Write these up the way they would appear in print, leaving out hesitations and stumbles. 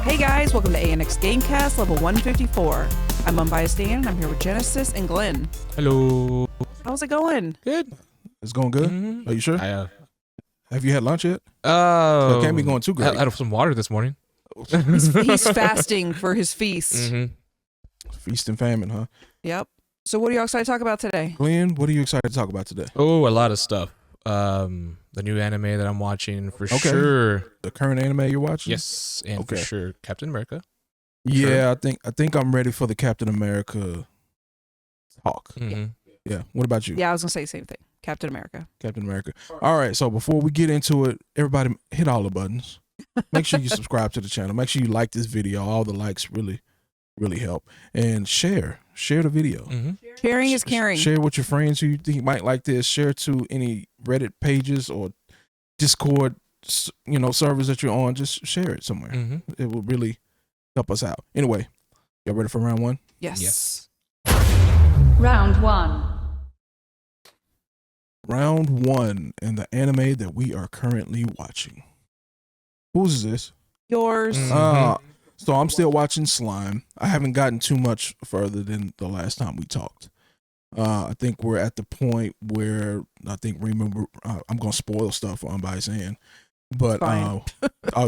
Hey guys, welcome to ANX Gamecast, level 154. I'm Unbiased Dan, and I'm here with Genesis and Glenn. Hello. How's it going? Good. It's going good? Are you sure? I Have you had lunch yet? it can't be going too great. I had some water this morning. He's fasting for his feast. Feast and famine, huh? Yep. So what are y'all excited to talk about today? Glenn, what are you excited to talk about today? Oh, a lot of stuff. The new anime that I'm watching for sure. The current anime you're watching? Yes, and for sure Captain America. Yeah, I think I'm ready for the Captain America talk. Yeah. What about you? Yeah, I was going to say the same thing. Captain America. Captain America. All right, so before we get into it, everybody hit all the buttons. Make sure you subscribe to the channel. Make sure you like this video. All the likes really help. And share the video. Sharing is caring. Share with your friends who you think might like this. Share to any Reddit pages or Discord, servers that you're on. Just share it somewhere. It will really help us out. Anyway, y'all ready for round one? Yes. Round one. Round one in the anime that we are currently watching. Whose is this? Yours. So I'm still watching Slime. I haven't gotten too much further than the last time we talked. I think we're at the point where I think I'm gonna spoil stuff for Unbiased Ann. But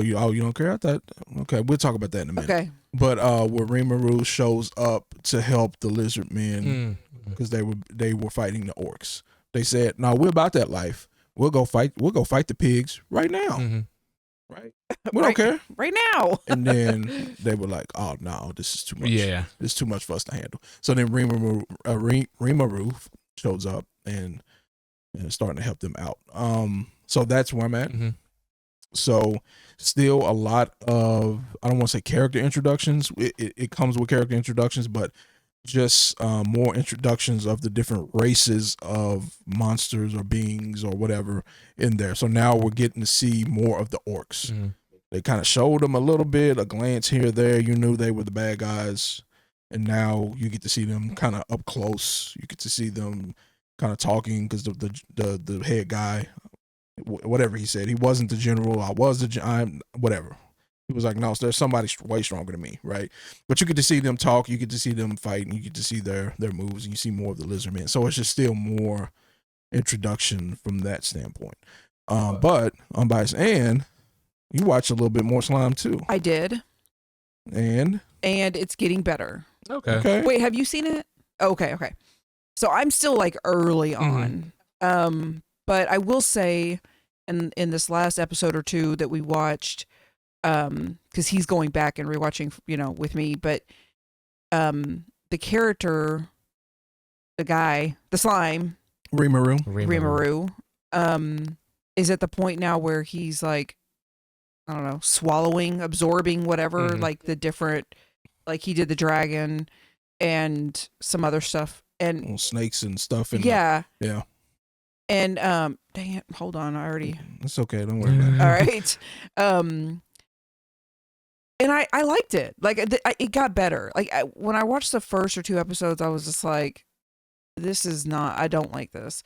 you don't care? I thought okay, we'll talk about that in a minute. Okay. But where Rimuru shows up to help the lizard men because they were fighting the orcs. They said, "No, we're about that life. We'll go fight the pigs right now." Right? We don't care. Right now. And then they were like, "Oh no, this is too much. Yeah. This is too much for us to handle." So then Rimuru shows up and is starting to help them out. So that's where I'm at. So still a lot of, I don't want to say character introductions. It comes with character introductions, but just more introductions of the different races of monsters or beings or whatever in there. So now we're getting to see more of the orcs. They kind of showed them a little bit, a glance here or there. You knew they were the bad guys, and now you get to see them kind of up close. You get to see them kind of talking because the head guy, whatever he said, he wasn't the general. I was I'm whatever. He was like, no, there's somebody way stronger than me, right? But you get to see them talk, you get to see them fight, and you get to see their moves, and you see more of the lizard men. So it's just still more introduction from that standpoint. But Unbiased Ann, you watched a little bit more Slime too. I did. And it's getting better. Okay. Wait, have you seen it? Okay. So I'm still like early on. But I will say in this last episode or two that we watched, because he's going back and rewatching, with me, but the character, the guy, the slime, Rimuru, is at the point now where he's like, I don't know, swallowing, absorbing whatever, like the different, like he did the dragon and some other stuff and snakes and stuff. And yeah. And dang it, hold on, I already. It's okay, don't worry about it. All right. And I liked it. Like it got better. Like when I watched the first or two episodes, I was just like, I don't like this.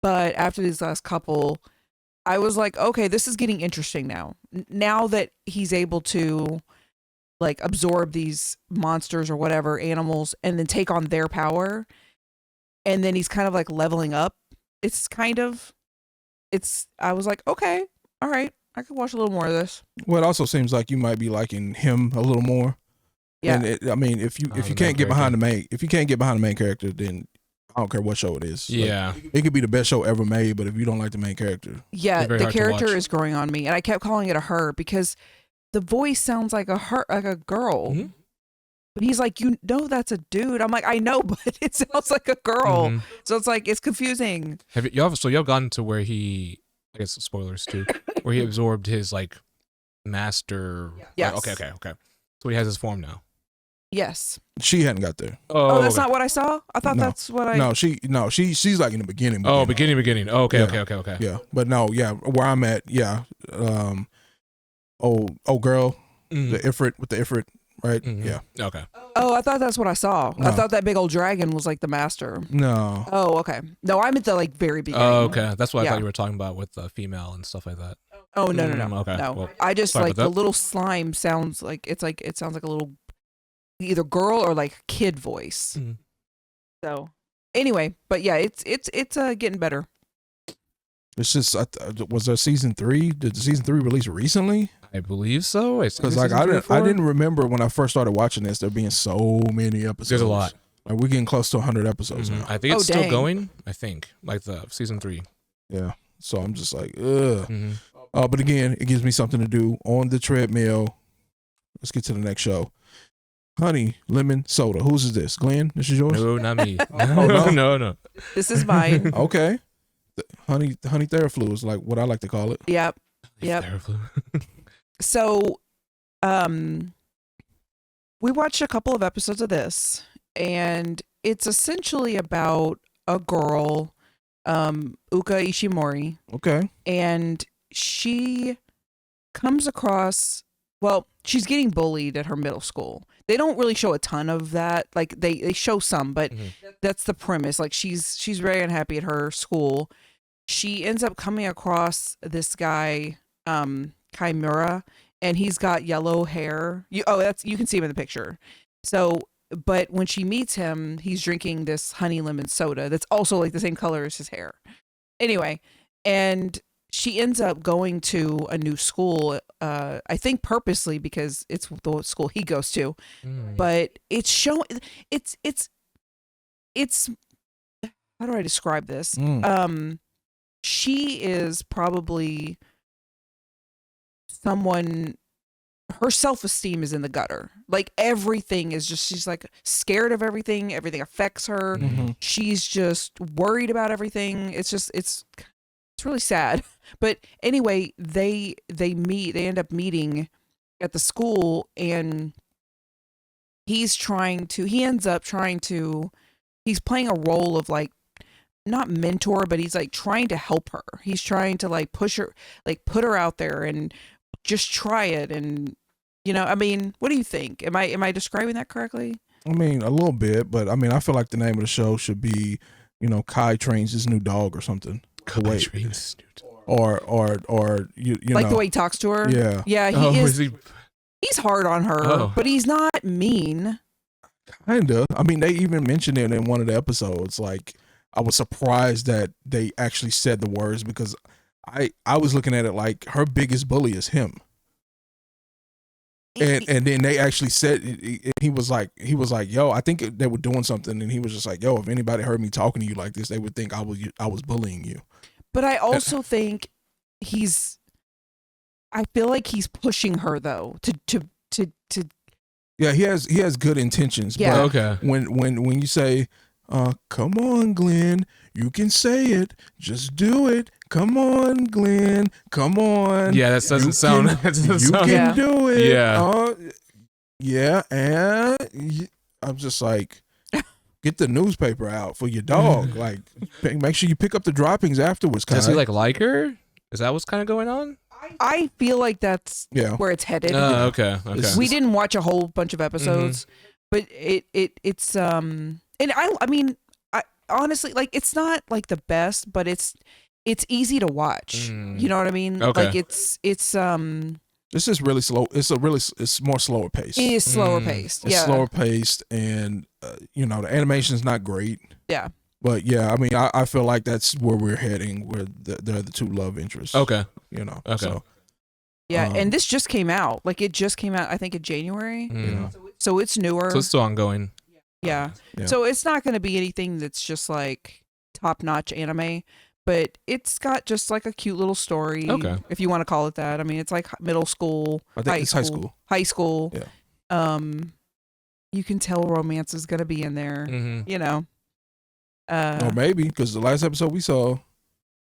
But after these last couple, I was like, okay, this is getting interesting now. Now that he's able to like absorb these monsters or whatever, animals, and then take on their power. And then he's kind of like leveling up. I was like, okay, all right. I could watch a little more of this. Well, it also seems like you might be liking him a little more. Yeah. And I mean, if you can't get behind the main character, then I don't care what show it is. Yeah. Like, it could be the best show ever made, but if you don't like the main character. Yeah, the character is growing on me. And I kept calling it a her because the voice sounds like a girl. But he's like, that's a dude. I'm like, I know, but it sounds like a girl. So it's like, it's confusing. Y'all gotten to where he, I guess spoilers too, where he absorbed his like master. Yes. Like, okay. So he has his form now. Yes. She hadn't got there. Oh, that's not what I saw? I thought that's what I... She's like in the beginning. Beginning. Oh, okay. Yeah. But no, where I'm at, girl, the Ifrit with the Ifrit, right? Yeah. Okay. Oh, I thought that's what I saw. No. I thought that big old dragon was like the master. No. Oh, okay. No, I'm at the like very beginning. Oh, okay. That's what I thought you were talking about with the female and stuff like that. Oh no. Okay. No. Well, I just sorry like about the that. little slime sounds like it sounds like a little either girl or like kid voice. Mhm. So anyway, but yeah, it's getting better. It's just, was there season 3? Did the season 3 release recently? I believe so. Because like I didn't remember when I first started watching this there being so many episodes. There's a lot. Like we're getting close to 100 episodes now. I think it's Oh, still dang. going. I think like the season 3. Yeah. So I'm just like, ugh. Mm-hmm. But again, it gives me something to do on the treadmill. Let's get to the next show. Honey lemon soda. Whose is this? Glenn, this is yours? No, not me. no? no. This is mine. Okay. Honey Theraflu is like what I like to call it. Yep. So, we watched a couple of episodes of this, and it's essentially about a girl, Uka Ishimori, Okay. and she comes across, well, she's getting bullied at her middle school. They don't really show a ton of that. Like they show some, but that's the premise. Like she's very unhappy at her school. She ends up coming across this guy, Kaimura, and he's got yellow hair. You can see him in the picture. So, but when she meets him, he's drinking this honey lemon soda that's also like the same color as his hair. Anyway, and she ends up going to a new school, I think purposely because it's the school he goes to. But it's how do I describe this? She is probably someone, her self-esteem is in the gutter. Like everything is just, she's like scared of everything. Everything affects her. She's just worried about everything. It's really sad. But anyway, they end up meeting at the school, and he's playing a role of like, not mentor, but he's like trying to help her. He's trying to like push her, like put her out there and just try it. And I mean, what do you think? Am I describing that correctly? I mean, a little bit, but I mean, I feel like the name of the show should be, Kai trains his new dog or something. Kai trains or you like know, the way he talks to her. Yeah. Yeah. He's hard on her, but he's not mean. Kinda. I mean, they even mentioned it in one of the episodes. Like, I was surprised that they actually said the words, because I was looking at it like her biggest bully is him. And then they actually said, he was like, yo, I think they were doing something, and he was just like, yo, if anybody heard me talking to you like this, they would think I was bullying you. But I also think I feel like he's pushing her though to. Yeah, he has good intentions. Yeah. But Okay. When you say, come on, Glenn, you can say it, just do it. Come on, Glenn, come on. Yeah, that doesn't sound. You can do it. Yeah. Yeah, and I'm just like, get the newspaper out for your dog. Like, make sure you pick up the droppings afterwards. Does he like her? Is that what's kind of going on? I feel like that's where it's headed. Okay. We didn't watch a whole bunch of episodes, but it's and I mean, I honestly, like, it's not like the best, but it's easy to watch. You know what I mean? Okay. Like it's just really slow. It's more slower paced. It is slower paced. It's Yeah. slower paced, and the animation is not great. Yeah. But yeah, I mean, I feel like that's where we're heading, where they're the two love interests. Okay. Okay. So, yeah, and this just came out. Like, it just came out, I think, in January. So it's newer. So it's still ongoing. Yeah. Yeah. So it's not going to be anything that's just like top-notch anime, but it's got just like a cute little story. Okay. If you want to call it that. I mean, it's like middle school, I think it's high school. High school. Yeah. You can tell romance is going to be in there. Or maybe because the last episode we saw,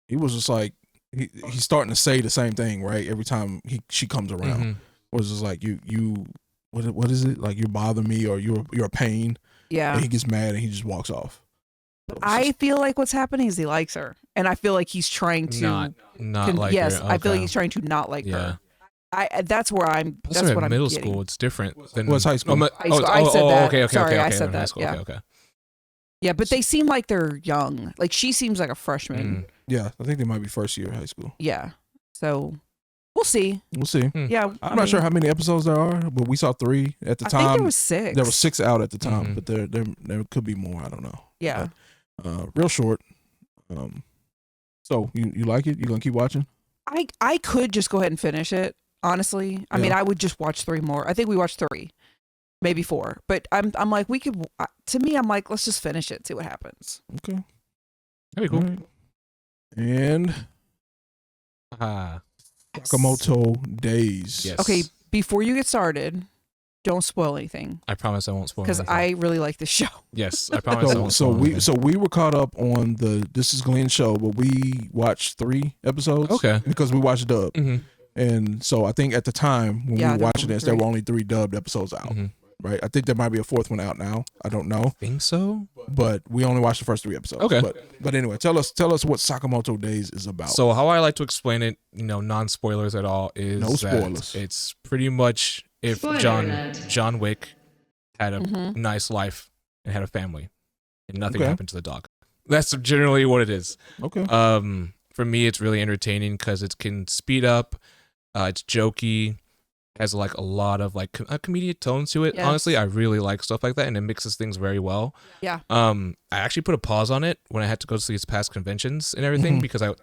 he was just like he's starting to say the same thing, right? Every time she comes around, was just like you what is it, like, you bother me, or you're a pain. Yeah. And he gets mad and he just walks off. So I feel like what's happening is he likes her, and I feel like he's trying to not like yes, her. I feel like Okay. he's trying to not like Yeah. her. That's where I'm. Also, That's at what I'm middle getting. school, it's different than Well, it's high school. High school. I said that. Okay. Sorry, I okay, said high that. school, Yeah. Okay. Yeah, but they seem like they're young. Like, she seems like a freshman. Yeah, I think they might be first year of high school. Yeah. So We'll see. We'll see. Yeah, I'm not sure how many episodes there are, but we saw 3 at the I time. think there was 6. There were 6 out at the time, Mhm. but there could be more. I don't know. Yeah. But, real short. So you like it? You gonna keep watching? I could just go ahead and finish it. Honestly, I mean, I would just watch 3 more. I think we watched 3, maybe 4. But I'm like, we could. To me, I'm like, let's just finish it, see what happens. Okay. That'd be cool. Alright. And Ah, Sakamoto Days. yes. Okay, before you get started, don't spoil anything I promise I won't spoil because anything. I really like this show. Yes, I promise I So, won't so spoil we anything. so we were caught up on the This Is Glenn show, but we watched 3 episodes. Okay. Because we watched dub, Mhm. and so I think at the time when Yeah, we were there watching were this, there 3. were only 3 dubbed episodes out. Mhm. Right. I think there might be a 4th one out now. I don't know, Think so. but we only watched the first 3 episodes. Okay. But anyway, tell us what Sakamoto Days is about. So how I like to explain it, non spoilers at all, is No that spoilers. it's pretty much if Spoiler alert. John Wick had a Mhm. nice life and had a family, and nothing Okay. happened to the dog. That's generally what it is. Okay. For me, it's really entertaining because it can speed up. It's jokey, has like a lot of like a comedic tone to it. Yes. Honestly, I really like stuff like that, and it mixes things very well. Yeah. I actually put a pause on it when I had to go to these past conventions and everything Mhm. because there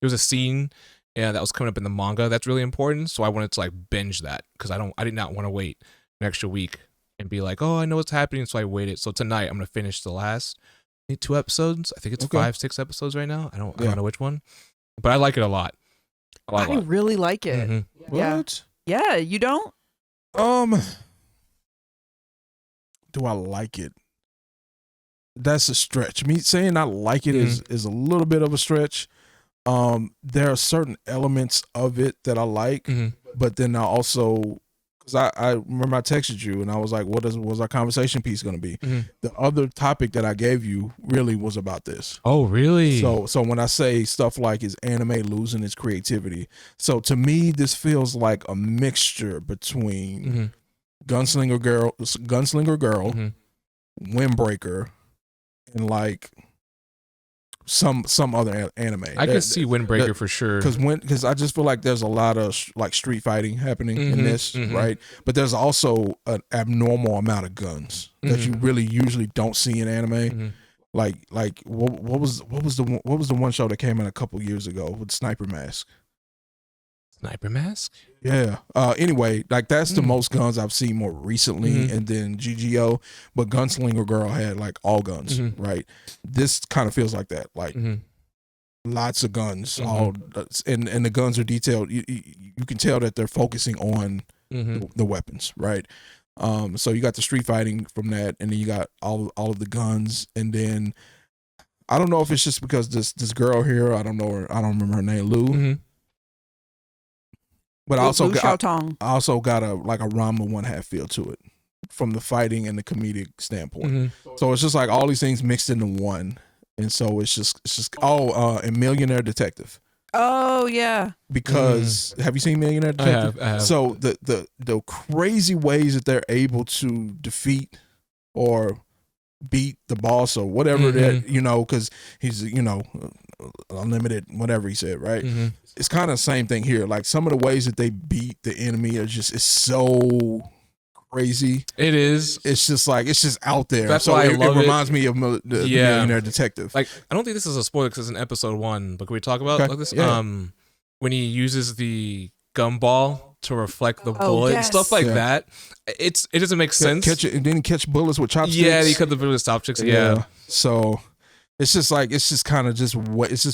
was a scene that was coming up in the manga that's really important, so I wanted to like binge that because I did not want to wait an extra week and be like, oh, I know what's happening, so I waited. So tonight I'm gonna finish the last 2 episodes. I think it's Okay. 5-6 episodes right now. I don't Yeah. know which one, but I like it a lot. I really like it. Mhm. Yeah. What? Yeah, you don't? Do I like it? That's a stretch. Me saying I like it is a little bit of a stretch. There are certain elements of it that I like, Mhm. but then I also, because I remember I texted you and I was like, what was our conversation piece going to be? Mhm. The other topic that I gave you really was about this. Oh, really? So when I say stuff like is anime losing its creativity, so to me this feels like a mixture between Mhm. Gunslinger Girl, Mhm. Windbreaker, and like some other anime. I can see Windbreaker for sure. Because I just feel like there's a lot of like street fighting happening in Mhm, this, mhm. right? But there's also an abnormal amount of guns that you really usually don't see in anime. Mhm. Like what was the one show that came in a couple years ago with Sniper Mask? Sniper Mask? Yeah. Anyway, like that's the most guns I've seen more recently, Mhm. and then GGO. But Gunslinger Girl had like all guns, Mhm. right? This kind of feels like that, like Mhm. lots of guns, Mhm. all and the guns are detailed. You can tell that they're focusing on Mhm. the weapons, right? So you got the street fighting from that, and then you got all of the guns, and then I don't know if it's just because this girl here, I don't know her, I don't remember her name, Lou. Mhm. But I also Lu got Xiaotong. I also got a Rama 1/2 feel to it from the fighting and the comedic standpoint. Mhm. So it's just like all these things mixed into one, and so it's just and Millionaire Detective, Oh, yeah. because have you seen Millionaire I Detective? have. So the crazy ways that they're able to defeat or beat the boss or whatever that because he's unlimited whatever he said, right? Mhm. It's kind of the same thing here. Like some of the ways that they beat the enemy are just it's so crazy. It is. It's just out there. That's so why I it love it. reminds me of the Yeah. Millionaire Detective. Like, I don't think this is a spoiler because it's in episode 1, but can we talk about Okay. like this? Yeah. When he uses the gumball to reflect the Oh, bullet and yes. stuff like Yeah. that, it doesn't make sense. Catch it, and then catch bullets with chopsticks. Yeah, he cut the bullet with chopsticks. Yeah. So it's just kind of just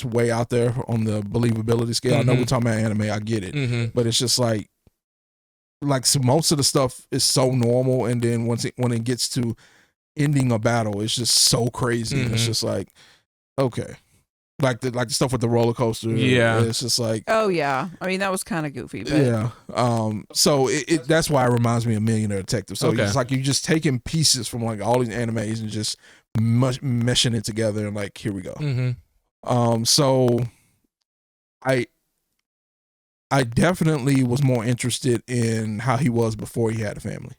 way out there on the believability scale. I know Mhm. we're talking about anime. I get it. Mhm. But it's just like so most of the stuff is so normal, and then when it gets to ending a battle, it's just so crazy. And it's Mhm. just like, okay, like the stuff with the roller coaster. Yeah. it's just like, Oh, yeah. I mean, that was kind of goofy, but yeah. So it that's why it reminds me of Millionaire Detective. So Okay. it's like you're just taking pieces from like all these animes and just meshing it together, and like here we go. Mhm. So I definitely was more interested in how he was before he had a family.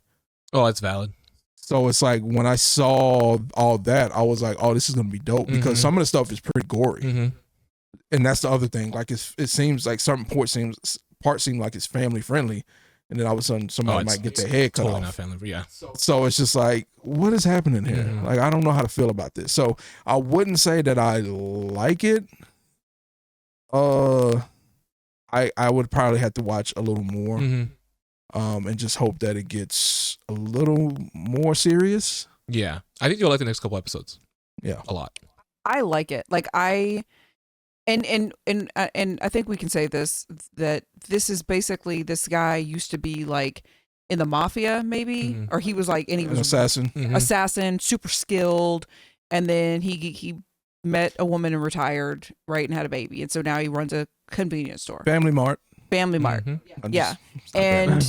Oh, that's valid. So it's like when I saw all that, I was like, "Oh, this is gonna be dope," because Mhm. some of the stuff is pretty gory, Mhm. and that's the other thing. Like it seems like certain part seem like it's family friendly, and then all of a sudden somebody might get their head cut totally off. not family, but yeah. So it's just like, what is happening here? Like, I don't know how to feel about this. So I wouldn't say that I like it. I would probably have to watch a little more, and just hope that it gets a little more serious. Yeah, I think you'll like the next couple episodes. Yeah, a lot. I like it. Like and I think we can say this, that this is basically, this guy used to be like in the mafia maybe, or he was like, and he was assassin, super skilled, and then he met a woman and retired, right, and had a baby, and so now he runs a convenience store, Family Mart. Yeah, and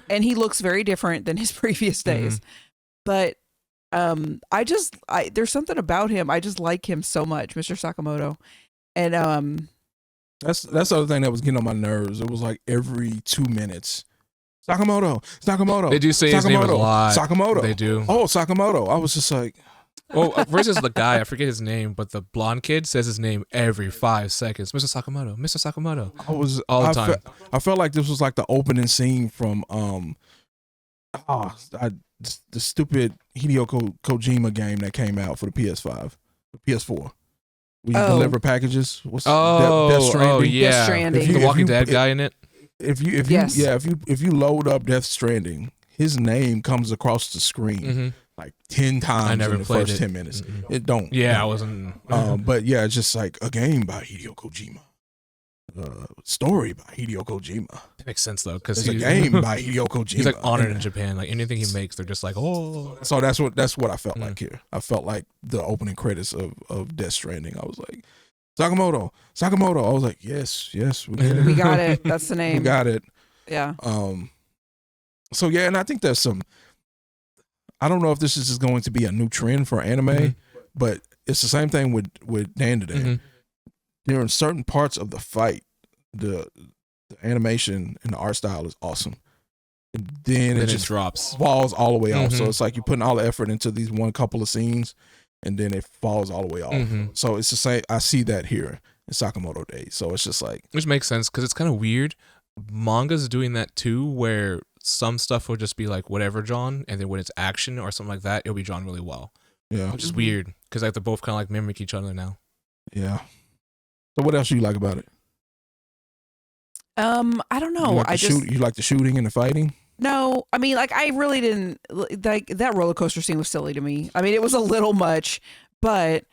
he looks very different than his previous days, but there's something about him. I just like him so much, Mr. Sakamoto. And that's the other thing that was getting on my nerves. It was like every 2 minutes, Sakamoto. They do say his name a lot. Sakamoto. They do. Oh, Sakamoto. I was just like, well, versus the guy, I forget his name, but the blonde kid says his name every 5 seconds. Mr. Sakamoto. Mr. Sakamoto. All the time. I felt like this was like the opening scene from the stupid Hideo Kojima game that came out for the PS5, the PS4. We deliver packages. What's Death Stranding? Oh yeah, Death Stranding. The Walking Dead guy in it. If you load up Death Stranding, his name comes across the screen like 10 times in the first 10 minutes. It don't. Yeah, I wasn't. But yeah, it's just like a game by Hideo Kojima. Story by Hideo Kojima. That makes sense though, because it's a game by Hideo Kojima. He's like honored in Japan. Like anything he makes, they're just like, oh. So that's what I felt like here. I felt like the opening credits of Death Stranding. I was like, Sakamoto. I was like, yes, we get it. We got it. That's the name. We got it. Yeah. So yeah, and I think there's some. I don't know if this is just going to be a new trend for anime, but it's the same thing with Dan today. During certain parts of the fight, the animation and the art style is awesome. And then it just drops, falls all the way off. So it's like you're putting all the effort into these one couple of scenes, and then it falls all the way off. So it's the same. I see that here in Sakamoto Days. So it's just like, which makes sense because it's kind of weird. Manga's doing that too, where some stuff will just be like whatever drawn, and then when it's action or something like that, it'll be drawn really well. Yeah, which is weird because like they're both kind of like mimic each other now. Yeah. So what else do you like about it? I don't know. You like the shooting and the fighting? No, I mean, like, I really didn't like that roller coaster scene was silly to me. I mean, it was a little much, but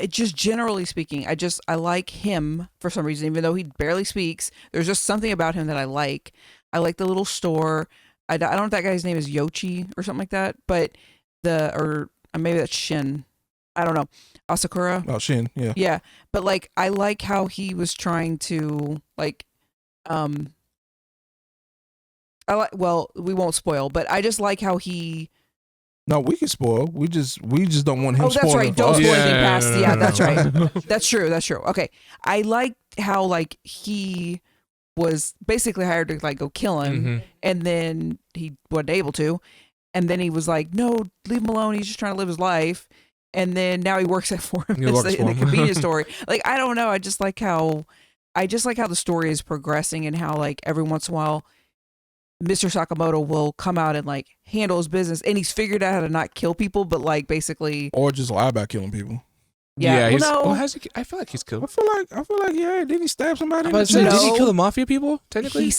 just generally speaking, I like him for some reason, even though he barely speaks. There's just something about him that I like. I like the little store. I don't know if that guy's name is Yoichi or something like that, but or maybe that's Shin. I don't know. Asakura. Oh, Shin, yeah. Yeah, but like, I like how he was trying to like, well, we won't spoil, but I just like how he. No, we can spoil. We just don't want him. Oh, that's right. Don't spoil anything past. No. Yeah, that's right. That's true. Okay, I like how like he was basically hired to like go kill him, and then he wasn't able to, and then he was like, "No, leave him alone. He's just trying to live his life." And then now he works for him in the convenience store. Like, I don't know. I just like how the story is progressing, and how like every once in a while, Mr. Sakamoto will come out and like handle his business, and he's figured out how to not kill people, but like basically, or just lie about killing people. Yeah, I feel like he's killed. I feel like yeah. Did he stab somebody? Did he kill the mafia people? Technically,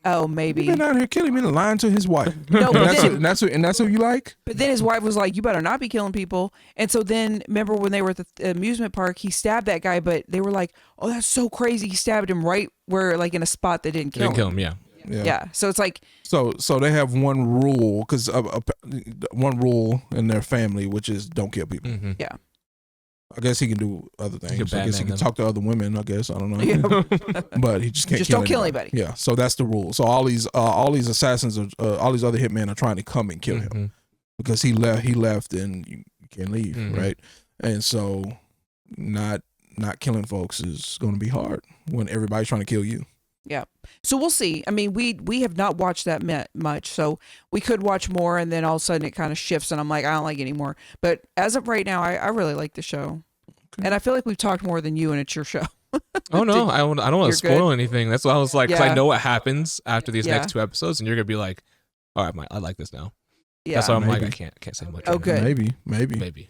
Oh, maybe. He's been out here killing me and lying to his wife. No, and that's who you like. But then his wife was like, "You better not be killing people." And so then, remember when they were at the amusement park, he stabbed that guy, but they were like, "Oh, that's so crazy!" He stabbed him right where, like, in a spot that didn't kill him. Yeah. So it's like, so they have one rule, because one rule in their family, which is don't kill people. Yeah. I guess he can do other things. I guess he can talk to other women. I guess, I don't know. Yeah. But he just can't. Just don't kill anybody. Yeah. So that's the rule. So all these assassins, all these other hitmen are trying to come and kill him because he left, and you can't leave, right? And so not killing folks is going to be hard when everybody's trying to kill you. Yeah. So we'll see. I mean, we have not watched that much, so we could watch more, and then all of a sudden it kind of shifts, and I'm like, I don't like it anymore. But as of right now, I really like the show. Okay. And I feel like we've talked more than you, and it's your show. Oh no, I don't want You're to spoil good? anything. That's why I was like, because I Yeah. know what happens after these Yeah. next 2 episodes, and you're gonna be like, all right, I like this now. Yeah. That's why I'm like, Maybe. I can't say much. Oh, right now. good. Maybe. Maybe.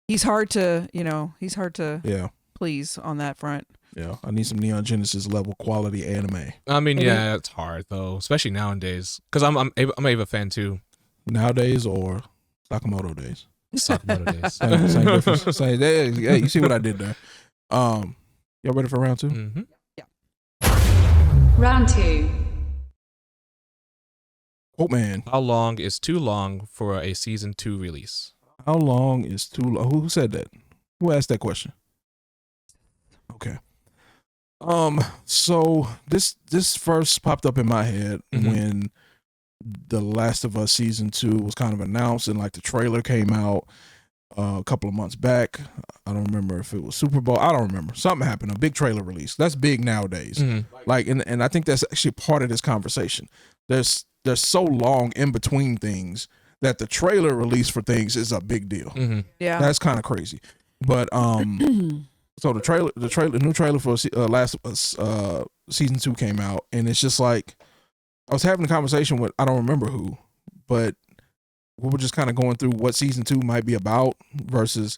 He's hard to Yeah. please on that front. Yeah. I need some Neon Genesis level quality anime. I mean, Maybe. yeah, it's hard though, especially nowadays. Because I'm an Ava fan too. Nowadays or Sakamoto Days. Sakamoto Days. Same difference. Same. Hey, you see what I did there? Y'all ready for round 2? Mm-hmm. Round 2. Quote man. How long is too long for a season 2 release? How long is too long? Who said that? Who asked that question? Okay. So this first popped up in my head when The Last of Us season 2 was kind of announced, and like the trailer came out a couple of months back. I don't remember if it was Super Bowl. I don't remember. Something happened. A big trailer release. That's big nowadays. Like, and I think that's actually part of this conversation. There's so long in between things that the trailer release for things is a big deal. Yeah. That's kind of crazy. But so the new trailer for Last of Us season 2 came out, and it's just like I was having a conversation with, I don't remember who, but we were just kind of going through what season 2 might be about versus,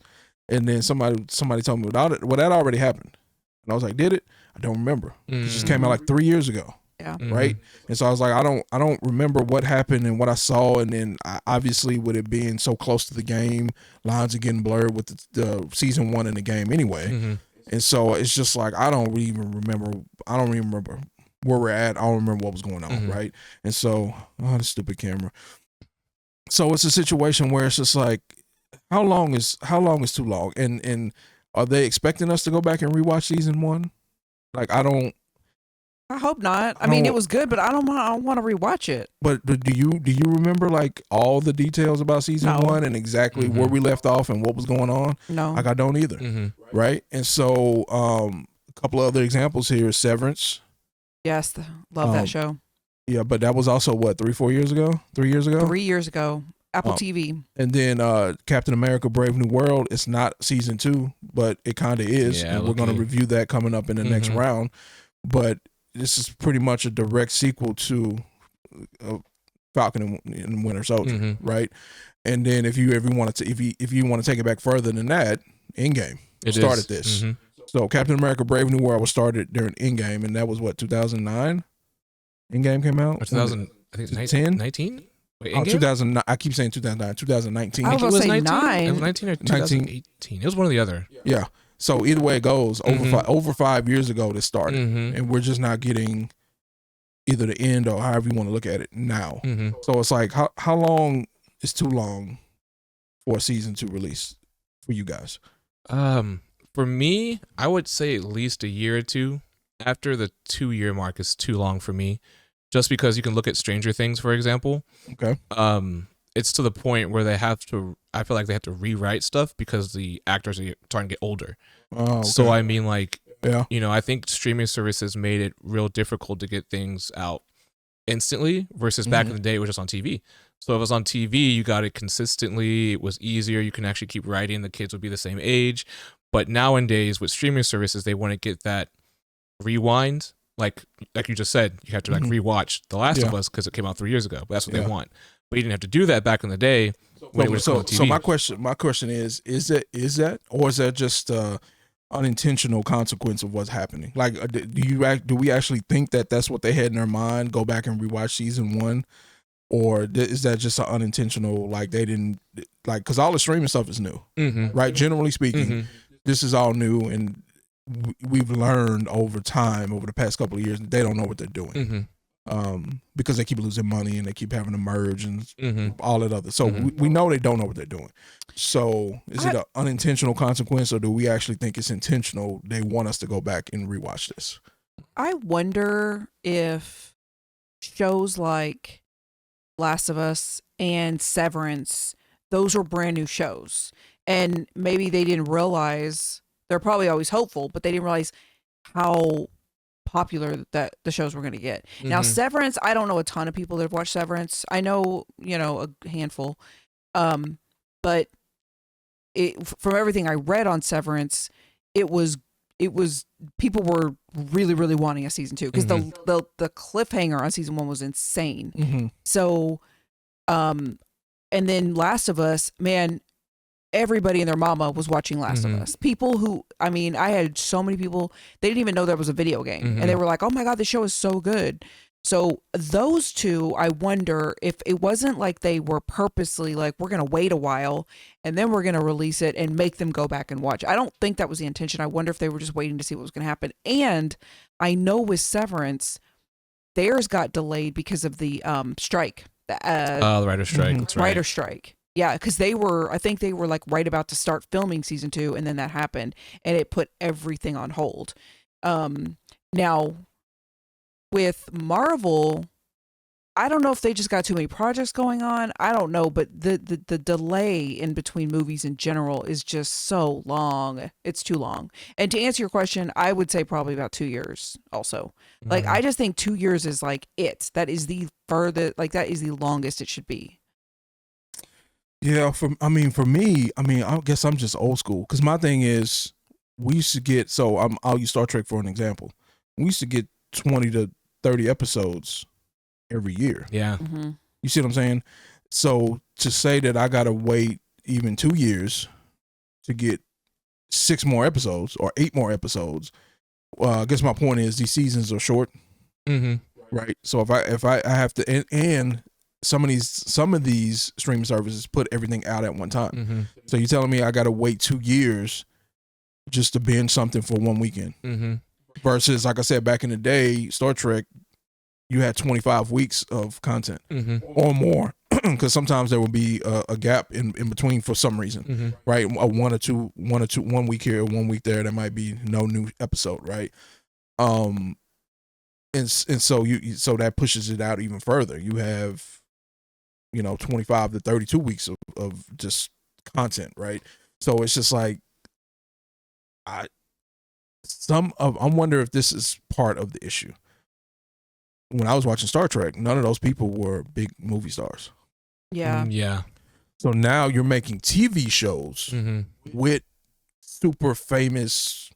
and then somebody told me about it. Well, that already happened, and I was like, did it? I don't remember. It just came out like 3 years ago. Yeah. Right. And so I was like, I don't remember what happened and what I saw. And then obviously with it being so close to the game, lines are getting blurred with the season 1 in the game anyway. And so it's just like, I don't even remember where we're at. I don't remember what was going on. Right. And so, the stupid camera. So it's a situation where it's just like, how long is too long? And are they expecting us to go back and rewatch season 1? Like, I hope not. I mean, it was good, but I don't want to rewatch it. But do you remember like all the details about season 1 and exactly where we left off and what was going on? No. Like, I don't either. Right. And so a couple of other examples here is Severance. Yes, love that show. Yeah, but that was also what, 3 years ago? 3 years ago? 3 years ago. Apple TV. And then Captain America Brave New World, it's not season 2, but it kind of is. Yeah, and we're going to review that coming up in the next round. But this is pretty much a direct sequel to Falcon and Winter Soldier, right? And then if you ever want to, if you want to take it back further than that, Endgame started this. So Captain America: Brave New World was started during Endgame, and that was what, 2009. Endgame came out. 2000, I think 10? 19. Wait, Oh, 2009. I keep saying 2009. 2019. I was it was say 19? 9. It was 19 or 2018. It was one or the other. Yeah. So either way it goes, over 5 years ago this started, and we're just not getting either the end or however you want to look at it now. So it's like, how long is too long for a season 2 release for you guys? For me, I would say at least a year or two. After the 2-year mark is too long for me, just because you can look at Stranger Things, for example. Okay. It's to the point where I feel like they have to rewrite stuff because the actors are starting to get older. Oh, okay. So I mean, like, yeah, I think streaming services made it real difficult to get things out instantly versus back in the day it was just on TV. So if it was on TV, you got it consistently. It was easier. You can actually keep writing. The kids would be the same age. But nowadays with streaming services, they want to get that rewind. Like you just said, you have to like rewatch The Last of Us because it came out 3 years ago. But that's what they want. But you didn't have to do that back in the day when it was on TV. So my question is that or is that just unintentional consequence of what's happening? Like, do we actually think that that's what they had in their mind? Go back and rewatch season 1, or is that just an unintentional, like they didn't like, because all the streaming stuff is new, right? Generally speaking, this is all new, and we've learned over time, over the past couple of years, that they don't know what they're doing. Because they keep losing money and they keep having to merge and all that other. So we know they don't know what they're doing. So is it an unintentional consequence, or do we actually think it's intentional? They want us to go back and rewatch this. I wonder if shows like Last of Us and Severance, those were brand new shows, and maybe they didn't realize. They're probably always hopeful, but they didn't realize how popular that the shows were going to get. Now, Severance, I don't know a ton of people that have watched Severance. I know, a handful. But from everything I read on Severance, it was people were really, really wanting a season 2 because Mhm. the cliffhanger on season 1 was insane. Mm-hmm. So, and then Last of Us, man, everybody and their mama was watching Last of Mhm. Us. People who, I mean, I had so many people, they didn't even know there was a video game. And they were like, oh my God, the show is so good. So those two, I wonder if it wasn't like they were purposely like, we're going to wait a while and then we're going to release it and make them go back and watch. I don't think that was the intention. I wonder if they were just waiting to see what was going to happen. And I know with Severance, theirs got delayed because of the strike. The writer's strike. Mhm. That's right. Writer strike. Yeah, because I think they were like right about to start filming season 2, and then that happened, and it put everything on hold. Now, with Marvel, I don't know if they just got too many projects going on. I don't know, but the delay in between movies in general is just so long. It's too long. And to answer your question, I would say probably about 2 years also. Like, I just think 2 years is like it. That is the furthest, like that is the longest it should be. Yeah, for me, I guess I'm just old school because my thing is we used to get I'll use Star Trek for an example. We used to get 20 to 30 episodes every year. Yeah. Mm-hmm. You see what I'm saying? So to say that I gotta wait even 2 years to get 6 more episodes or 8 more episodes, I guess my point is these seasons are short, right? So if I have to and some of these streaming services put everything out at one time. So you're telling me I got to wait 2 years just to binge something for one weekend versus, like I said, back in the day, Star Trek, you had 25 weeks of content or more because sometimes there would be a gap in between for some reason, right? One week here, 1 week there, there might be no new episode, right? And so so that pushes it out even further. You have 25 to 32 weeks of just content, right? So it's just like I wonder if this is part of the issue. When I was watching Star Trek, none of those people were big movie stars. Yeah. Yeah. So now you're making TV shows with super famous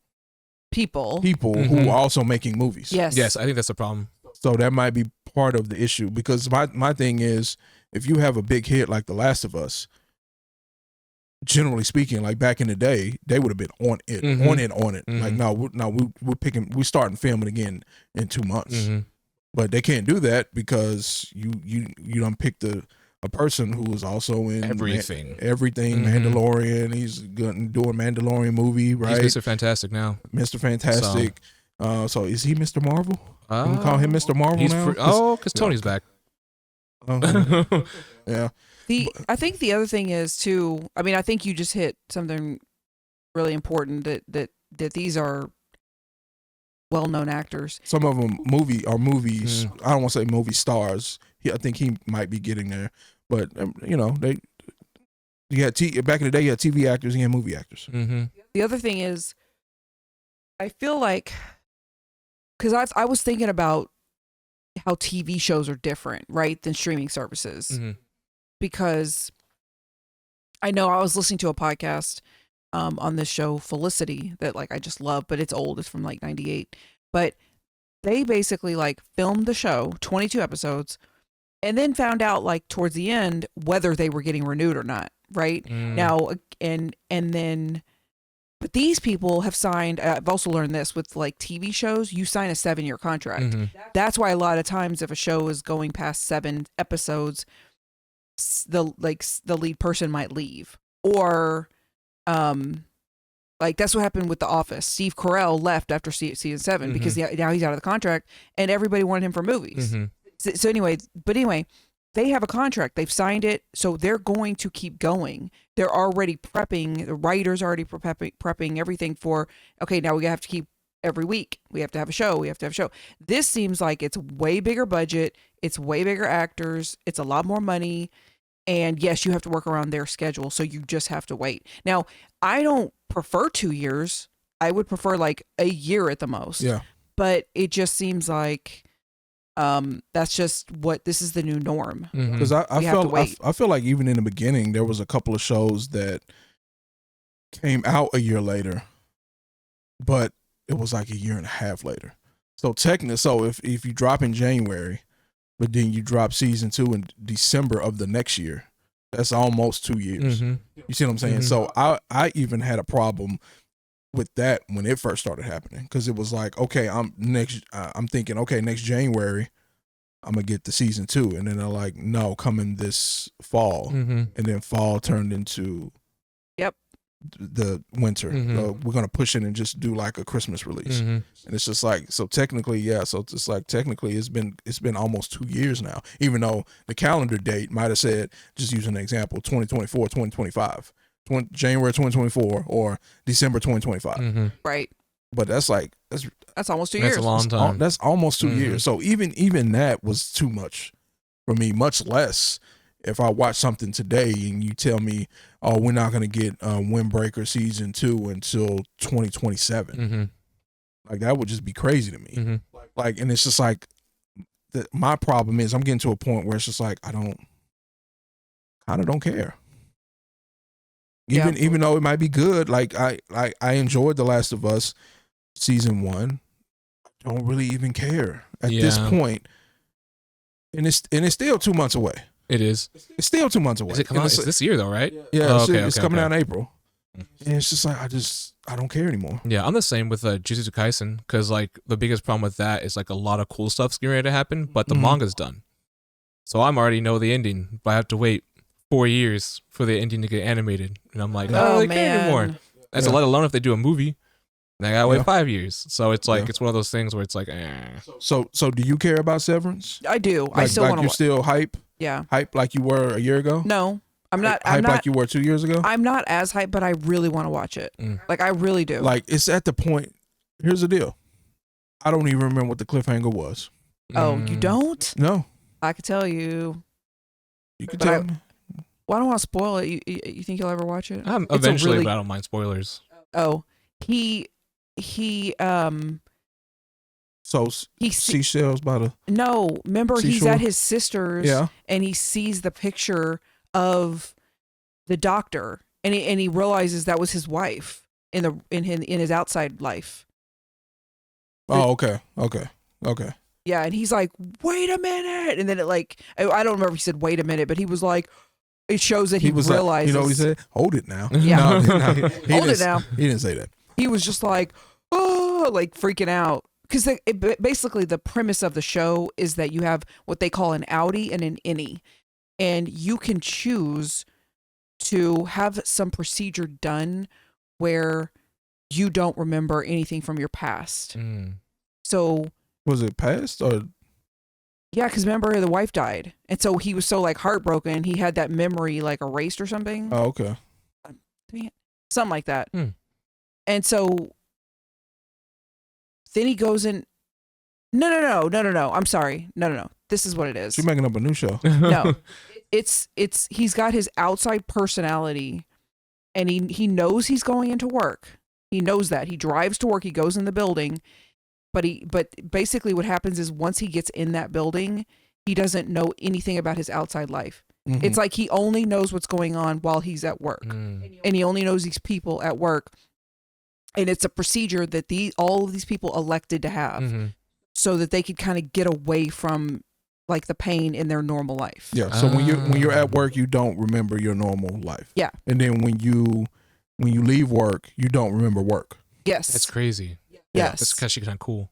People who are also making movies. Yes. I think that's a problem. So that might be part of the issue because my thing is, if you have a big hit like The Last of Us, generally speaking, like back in the day, they would have been on it. Like, we're starting filming again in 2 months. But they can't do that because you don't pick a person who is also in everything. Mandalorian. He's doing Mandalorian movie, right? He's Mr. Fantastic now. Mr. Fantastic. So is he Mr. Marvel? Can we call him Mr. Marvel now? Because Tony's back. Yeah. I think the other thing is too, I mean, I think you just hit something really important that these are well-known actors. Some of them movies. I don't want to say movie stars. I think he might be getting there, but back in the day, you had TV actors, you had movie actors. The other thing is, I feel like, because I was thinking about how TV shows are different, right, than streaming services, because I know I was listening to a podcast on this show Felicity that like I just love, but it's old. It's from like 98. But they basically like filmed the show, 22 episodes, and then found out like towards the end whether they were getting renewed or not, right? Now and then but these people have signed, I've also learned this with like TV shows, you sign a 7-year contract. That's why a lot of times if a show is going past 7 episodes, the lead person might leave. Or like that's what happened with The Office. Steve Carell left after season 7 because now he's out of the contract and everybody wanted him for movies. So anyway, they have a contract. They've signed it, so they're going to keep going. They're already prepping. The writers already prepping everything for, okay, now we have to keep every week. We have to have a show. This seems like it's way bigger budget. It's way bigger actors. It's a lot more money. And yes, you have to work around their schedule, so you just have to wait. Now, I don't prefer 2 years. I would prefer like a year at the most. Yeah. But it just seems like that's just this is the new norm. Because I feel like even in the beginning there was a couple of shows that came out a year later, but it was like a year and a half later. So technically, so if you drop in January, but then you drop season 2 in December of the next year, that's almost 2 years. Mm-hmm. You see what I'm saying? So I even had a problem with that when it first started happening, because it was like, okay, I'm thinking, okay, next January I'm gonna get the season 2, and then they're like, no, coming this fall, and then fall turned into the winter. We're gonna push it and just do like a Christmas release, and it's just like, so technically, so it's like technically it's been almost 2 years now, even though the calendar date might have said, just using an example, 2024, 2025, January 2024 or December 2025, right? But that's almost 2 years. That's a long time. That's almost 2 years. So even that was too much for me, much less if I watch something today and you tell me, oh, we're not going to get Windbreaker season 2 until 2027. Like, that would just be crazy to me. Like, and it's just like, my problem is I'm getting to a point where it's just like, I kind of don't care. Even though it might be good, like I enjoyed The Last of Us season 1. I don't really even care at this point. And it's still 2 months away. It is. It's still 2 months away. Is it coming out? It's this year though, right? Yeah, Oh, it's coming out in April. And it's just like, I don't care anymore. Yeah, I'm the same with Jujutsu Kaisen, because like the biggest problem with that is like a lot of cool stuff's getting ready to happen, but the manga's done. So I'm already know the ending, but I have to wait 4 years for the ending to get animated. And I'm like, I don't really care anymore. That's let alone if they do a movie. And I gotta wait 5 years. So it's like, it's one of those things where it's like, So do you care about Severance? I do. Like, I still want to. You still hype? Yeah. Hype like you were a year ago? No, I'm not. Hype I'm not like you were 2 years ago? I'm not as hyped, but I really want to watch it. Like, I really do. Like, it's at the point. Here's the deal. I don't even remember what the cliffhanger was. Oh, you don't? No. I could tell you. You can tell me. Well, I don't want to spoil it. You think you'll ever watch it? Eventually, but I don't mind spoilers. Oh, he So seashells by the no. Remember, he's seashore? at his sister's, and he sees the picture of the doctor, and he realizes that was his wife in his outside life. Oh, okay. Yeah, and he's like, "Wait a minute," and then it like, I don't remember if he said "wait a minute," but he was like, it shows that he realizes. Like, you know what he said? Hold it now. Yeah, hold it now. He didn't say that. He was just like, oh, like freaking out. Because basically the premise of the show is that you have what they call an outie and an innie. And you can choose to have some procedure done where you don't remember anything from your past. So. Was it past or? Yeah, because remember the wife died. And so he was so like heartbroken. He had that memory like erased or something. Oh, okay. Something like that. And so then he goes in. No. I'm sorry. No. This is what it is. She's making up a new show. No, it's he's got his outside personality, and he knows he's going into work. He knows that he drives to work. He goes in the building, but basically what happens is once he gets in that building, he doesn't know anything about his outside life. It's like he only knows what's going on while he's at work, and he only knows these people at work. And it's a procedure that all of these people elected to have, so that they could kind of get away from like the pain in their normal life. Yeah. So when you're at work, you don't remember your normal life. Yeah. And then when you leave work, you don't remember work. Yes. That's crazy. Yes. That's because she's kind of cool.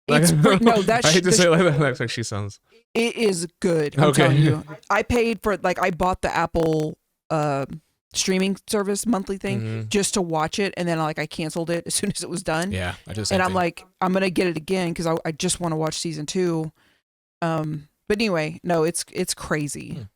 It's I hate to say it like that. That's like she sounds. It is good. I'm telling you. I paid for I bought the Apple streaming service monthly thing just to watch it, and then I canceled it as soon as it was done. Yeah, I just. And I'm like, I'm gonna get it again because I just want to watch season 2. But anyway, no, it's crazy.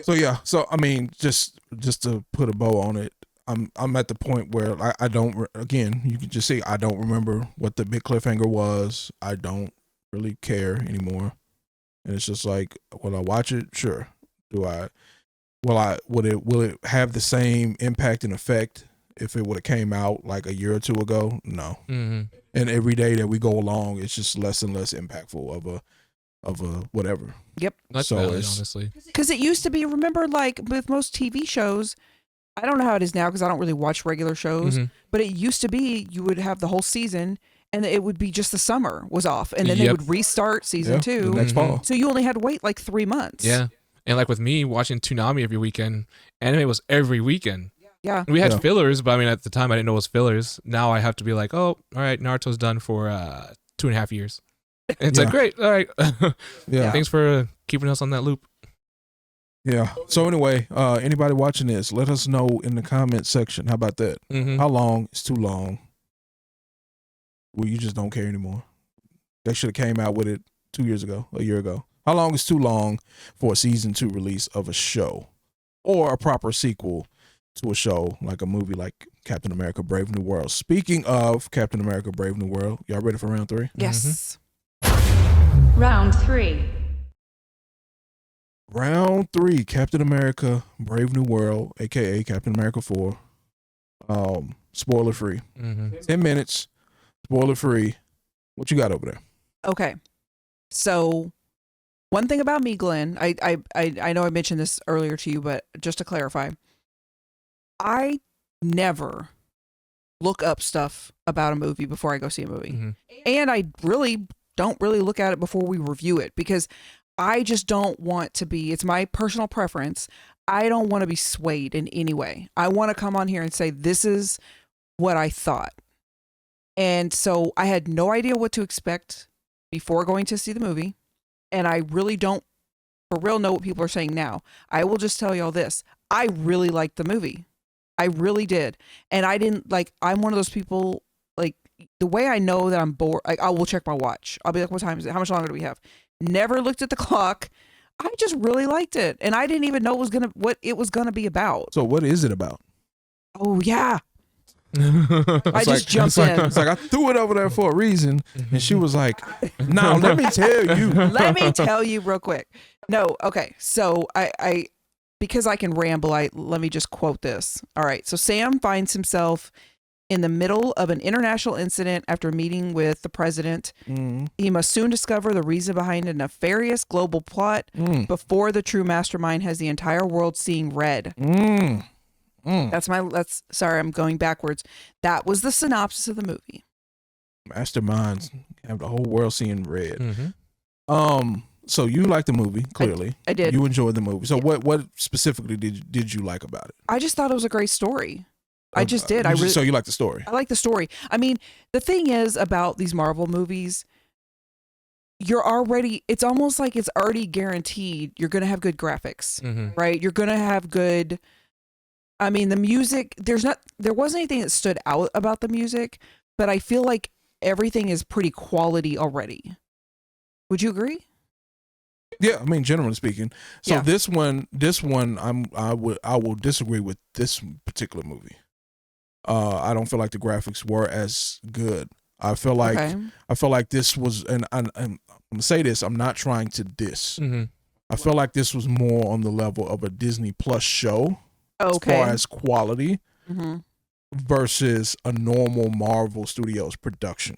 So yeah, so I mean, just to put a bow on it, I'm at the point where I don't. Again, you can just see I don't remember what the big cliffhanger was. I don't really care anymore, and it's just like, will I watch it? Sure. Do I? Will it have the same impact and effect if it would have came out like a year or 2 ago? No. And every day that we go along, it's just less and less impactful of a whatever. Yep. That's so valid, honestly. Because it used to be, remember, like with most TV shows, I don't know how it is now because I don't really watch regular shows, but it used to be you would have the whole season and it would be just the summer was off, and then they Yep. would restart season The 2. next fall. So you only had to wait like 3 months. Yeah. And like with me watching Toonami every weekend, anime was every weekend. Yeah. We had Yeah. fillers, but I mean, at the time I didn't know it was fillers. Now I have to be like, oh, all right, Naruto's done for 2.5 years. And it's like, Yeah. great, all right. Yeah. Thanks for keeping us on that loop. Yeah. So anyway, anybody watching this, let us know in the comment section. How about that? Mm-hmm. How long is too long? Well, you just don't care anymore. They should have came out with it 2 years ago, a year ago. How long is too long for a season 2 release of a show or a proper sequel to a show like a movie like Captain America Brave New World? Speaking of Captain America Brave New World, y'all ready for round 3? Yes. Round 3. Round 3, Captain America Brave New World, aka Captain America 4. Spoiler free. Mm-hmm. 10 minutes, spoiler free. What you got over there? Okay. So one thing about me, Glenn, I know I mentioned this earlier to you, but just to clarify, I never look up stuff about a movie before I go see a movie. Mm-hmm. And I really don't really look at it before we review it, because I just don't want to be, it's my personal preference. I don't want to be swayed in any way. I want to come on here and say, this is what I thought. And so I had no idea what to expect before going to see the movie. And I really don't for real know what people are saying now. I will just tell y'all this. I really liked the movie. I really did. And I didn't I'm one of those people, like, the way I know that I'm bored, like, I will check my watch. I'll be like, what time is it? How much longer do we have? Never looked at the clock. I just really liked it. And I didn't even know what it was gonna be about. So what is it about? Oh yeah. Mm-hmm. I just jumped in. It's like I threw it over there for a reason, and she was like, "Now let me tell you." Let me tell you real quick. No, okay. So I because I can ramble, let me just quote this. All right. So Sam finds himself in the middle of an international incident after meeting with the president. Mm, He must soon discover the reason behind a nefarious global plot before the true mastermind has the entire world seeing red. Sorry, I'm going backwards. That was the synopsis of the movie. Masterminds have the whole world seeing red. Mm-hmm. So you liked the movie, clearly. I did. You enjoyed the movie. So what specifically did you like about it? I just thought it was a great story. I just did. So you like the story? I like the story. I mean, the thing is about these Marvel movies, it's almost like it's already guaranteed you're going to have good graphics, right? You're going to have good, I mean, the music, there wasn't anything that stood out about the music, but I feel like everything is pretty quality already. Would you agree? Yeah, I mean, generally speaking. So Yeah. this one, I will disagree with this particular movie. I don't feel like the graphics were as good. I feel like this was, and I'm gonna say this. I'm not trying to diss. Mm-hmm. I feel like this was more on the level of a Disney Plus show as Okay. far as quality Mm-hmm. versus a normal Marvel Studios production.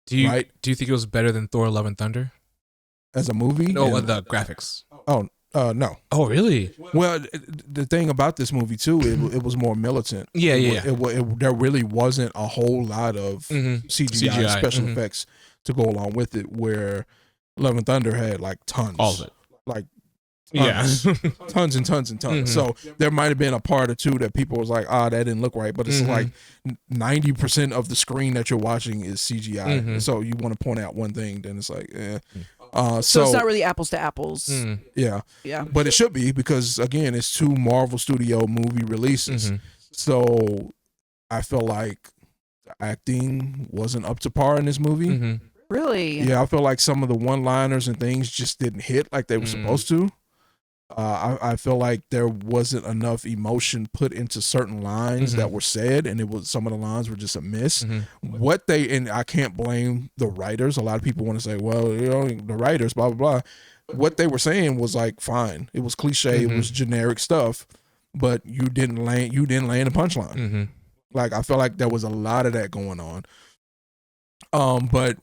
Do you Right. think it was better than Thor: Love and Thunder? As a movie, No, the graphics. no. Oh, really? Well, the thing about this movie too, it was more militant. Yeah, yeah. There really wasn't a whole lot of Mm-hmm. CGI special effects to go along with it. Where Love and Thunder had like tons, All of it. like Yeah. tons and tons and tons. Mhm. So there might have been a part or two that people was like, that didn't look right. But it's Mhm. like 90% of the screen that you're watching is CGI. Mhm. So you want to point out one thing, then it's like, eh. So it's not really apples to apples. Mm. Yeah. Yeah. But it should be, because again, it's 2 Marvel Studio movie releases. Mhm. So I feel like the acting wasn't up to par in this movie. Mm-hmm. Really? Yeah, I feel like some of the one-liners and things just didn't hit like they were supposed to. I feel like there wasn't enough emotion put into certain lines that were said, and some of the lines were just a miss. Mm-hmm. And I can't blame the writers. A lot of people want to say, well, the writers, blah, blah, blah. What they were saying was like, fine. It was cliche. It was generic stuff, but you didn't land the punchline. Mm-hmm. Like, I feel like there was a lot of that going on. But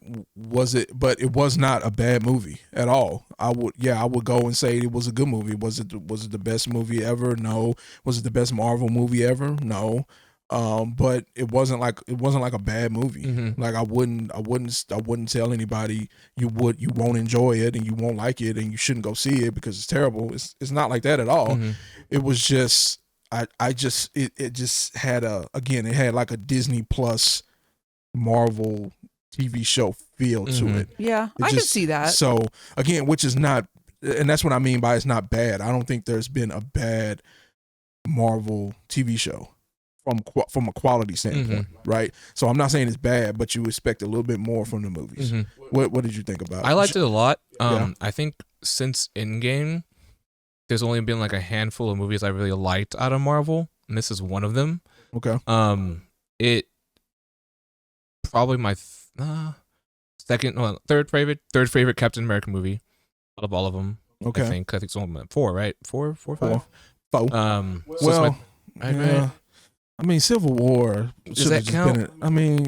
it was not a bad movie at all. I would go and say it was a good movie. Was it the best movie ever? No. Was it the best Marvel movie ever? No. But it wasn't like a bad movie. Mhm. Like I wouldn't tell anybody you won't enjoy it and you won't like it and you shouldn't go see it because it's terrible. It's not like that at all. Mhm. It was just it just had it had like a Disney Plus Marvel TV show feel to Mhm. it. Yeah, It I can just- see that. So again, which is not, and that's what I mean by it's not bad. I don't think there's been a bad Marvel TV show from a quality standpoint, right? So I'm not saying it's bad, but you expect a little bit more from the movies. Mhm. What did you think about it? I liked it a lot. Yeah. I think since Endgame, there's only been like a handful of movies I really liked out of Marvel, and this is one of them. Okay. It probably my third favorite Captain America movie out of all of them. Okay. I think it's only 4, right? 4, 5. Four. So it's Well, my- yeah. I mean, Civil War. Does that count? I mean,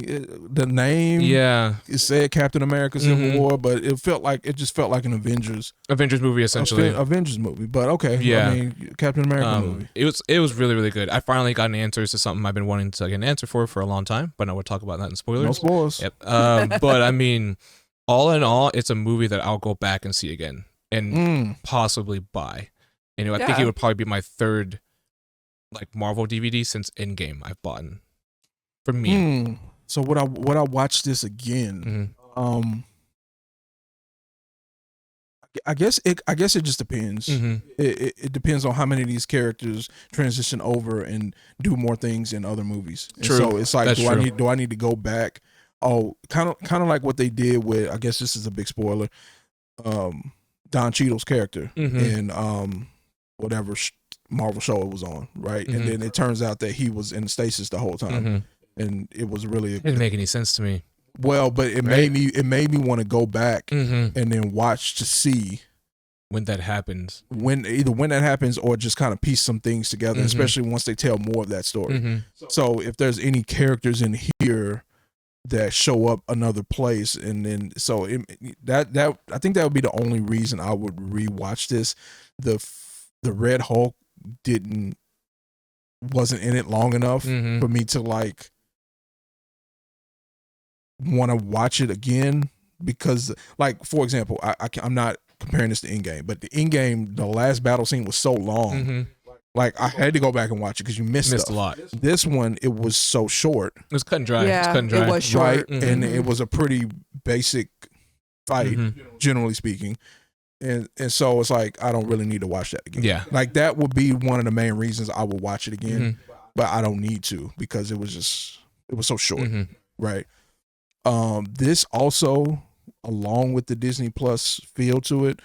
the name. Yeah, It said Captain America Civil Mhm. War, but it just felt like an Avengers movie essentially. Avengers movie. But okay. Yeah. I mean, Captain America movie. It was really, really good. I finally got an answer to something I've been wanting to get an answer for a long time, but I will talk about that in spoilers. No spoilers. Yep. But I mean, all in all, it's a movie that I'll go back and see again and possibly buy. I think Yeah. it would probably be my third like Marvel DVD since Endgame I've bought for me. So would I watch this again? Mhm. I guess it just depends. Mhm. It depends on how many of these characters transition over and do more things in other movies. And True. so it's like, That's true. do I need to go back? Oh, kind of like what they did with, I guess this is a big spoiler, Don Cheadle's character Mhm. in whatever Marvel show it was on, right? Mhm. And then it turns out that he was in stasis the whole time, Mhm. and it was really It didn't make any sense to me. well, but it Right? made me want to go back Mhm. and then watch to see When that happens. when that happens or just kind of piece some things together, Mhm. especially once they tell more of that story. Mhm. So if there's any characters in here that show up another place, and then that I think that would be the only reason I would rewatch this. The Red Hulk wasn't in it long enough Mhm. for me to like want to watch it again, because like, for example, I'm not comparing this to Endgame, but the Endgame, the last battle scene was so long, Mhm. like I had to go back and watch it because you missed Missed stuff. a lot. This one, it was so short, It was cut and dry. Yeah, It's cut and dry. it was short. right? Mhm. And it was a pretty basic fight, Mhm. generally speaking. And so it's like, I don't really need to watch that again. Yeah. Like that would be one of the main reasons I would watch it again, Mhm. but I don't need to because it was so short, Mhm. right? This also, along with the Disney Plus feel to it,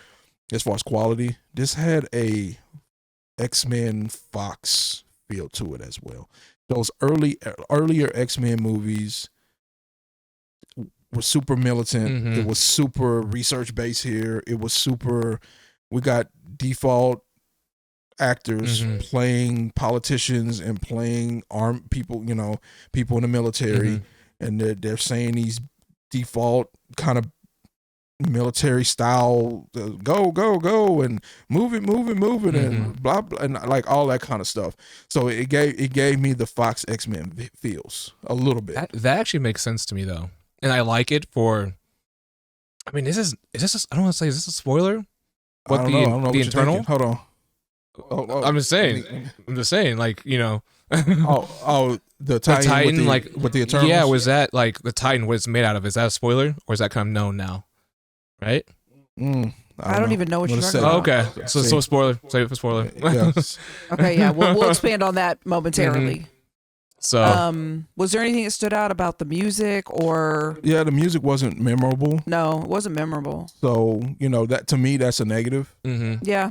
as far as quality, this had a X-Men Fox feel to it as well. Those earlier X-Men movies were super militant. Mhm. It was super research based here. It was super, we got default actors Mhm. playing politicians and playing armed people, people in the military, Mhm. and they're saying these default kind of military style, go and move it and blah blah, and like all that kind of stuff. So it gave me the Fox X-Men feels a little bit. That actually makes sense to me though, and I like it for. I mean, is this? I don't want to say. Is this a spoiler? I don't know what the you're internal? thinking. Hold on. Oh, I'm just saying. Like the the tie-in Titan, with the Eternals. Yeah, was that like the Titan? What it's made out of? Is that a spoiler, or is that kind of known now? Right? I don't even know what you're talking Oh, about. okay, so spoiler. Save it for spoiler. Yes. Okay, yeah, we'll expand on that momentarily. So Was there anything that stood out about the music or Yeah, the music wasn't memorable. no? It wasn't memorable. So, that to me, that's a negative. mhm. Yeah,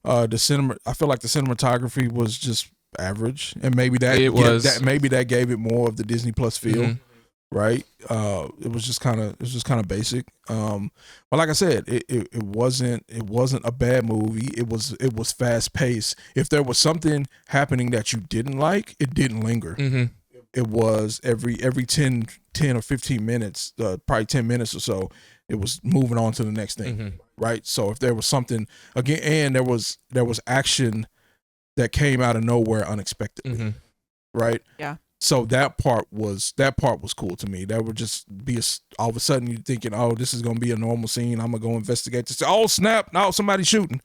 The cinema, I feel like the cinematography was just average, and maybe that maybe that gave it more of the Disney Plus feel, Mhm. right? It was just kind of basic. But like I said, it wasn't a bad movie. It was fast paced. If there was something happening that you didn't like, it didn't linger. Mhm. It was every 10 or 15 minutes, probably 10 minutes or so, it was moving on to the next thing. Mhm. Right. So if there was something again, and there was action that came out of nowhere unexpectedly. Mhm. right? Yeah. So that part was cool to me. That would just be all of a sudden you thinking, oh, this is gonna be a normal scene. I'm gonna go investigate this. Oh snap! Now somebody's shooting.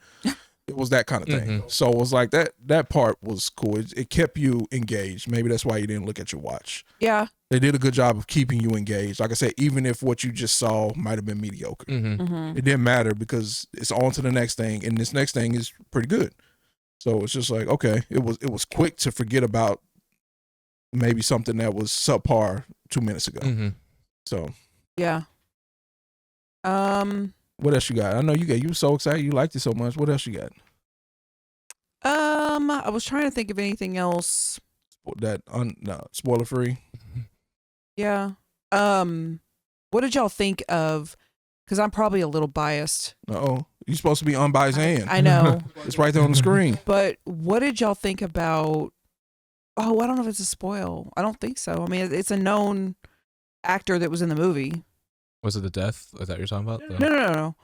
It was that kind of thing. So it was like that part was cool. It kept you engaged. Maybe that's why you didn't look at your watch. Yeah. They did a good job of keeping you engaged. Like I said, even if what you just saw might have been mediocre, it didn't matter because it's on to the next thing, and this next thing is pretty good. So it's just like, okay, it was quick to forget about maybe something that was subpar 2 minutes ago. So Yeah. what else you got? I know you were so excited, you liked it so much. What else you got? I was trying to think of anything else. Spoiler free. Yeah. What did y'all think of? Because I'm probably a little biased. Oh, you're supposed to be unbiased hand. I know. It's right there on the screen. But what did y'all think about? Oh, I don't know if it's a spoil. I don't think so. I mean, it's a known actor that was in the movie. Was it the death? Is that what you're talking about? No.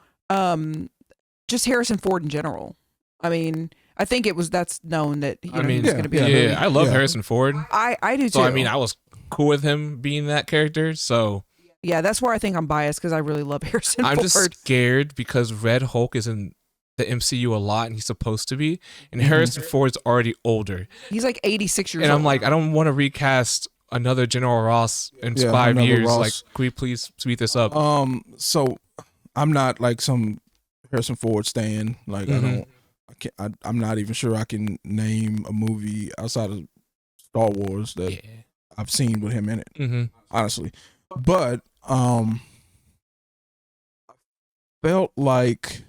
Just Harrison Ford in general. I mean, I think that's known that he was going to be in the movie. I love Harrison Ford. I do too. So I mean, I was cool with him being that character. So yeah, that's where I think I'm biased because I really love Harrison Ford. I'm just scared because Red Hulk is in the MCU a lot and he's supposed to be, and Harrison Ford's already older. He's like 86 years old. And I'm like, I don't want to recast another General Ross in 5 years. Ross. Like, can we please speed this up? So I'm not like some Harrison Ford stan. Like I'm not even sure I can name a movie outside of Star Wars that I've seen with him in it. Honestly, but I felt like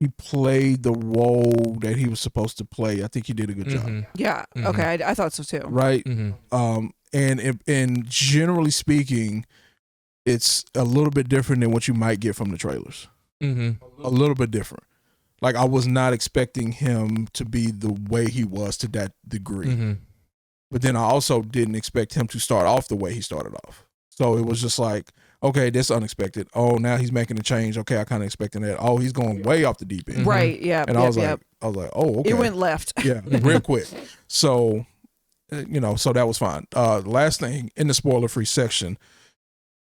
he played the role that he was supposed to play. I think he did a good job. Yeah. Okay. I thought so too. Right. And generally speaking, it's a little bit different than what you might get from the trailers. A little bit different. Like, I was not expecting him to be the way he was to that degree. But then I also didn't expect him to start off the way he started off. So it was just like, okay, that's unexpected. Oh, now he's making a change. Okay, I kind of expected that. Oh, he's going way off the deep end. Right. Yeah. And I was like, oh, okay. It went left. Yeah, real quick. So, so that was fine. Last thing in the spoiler-free section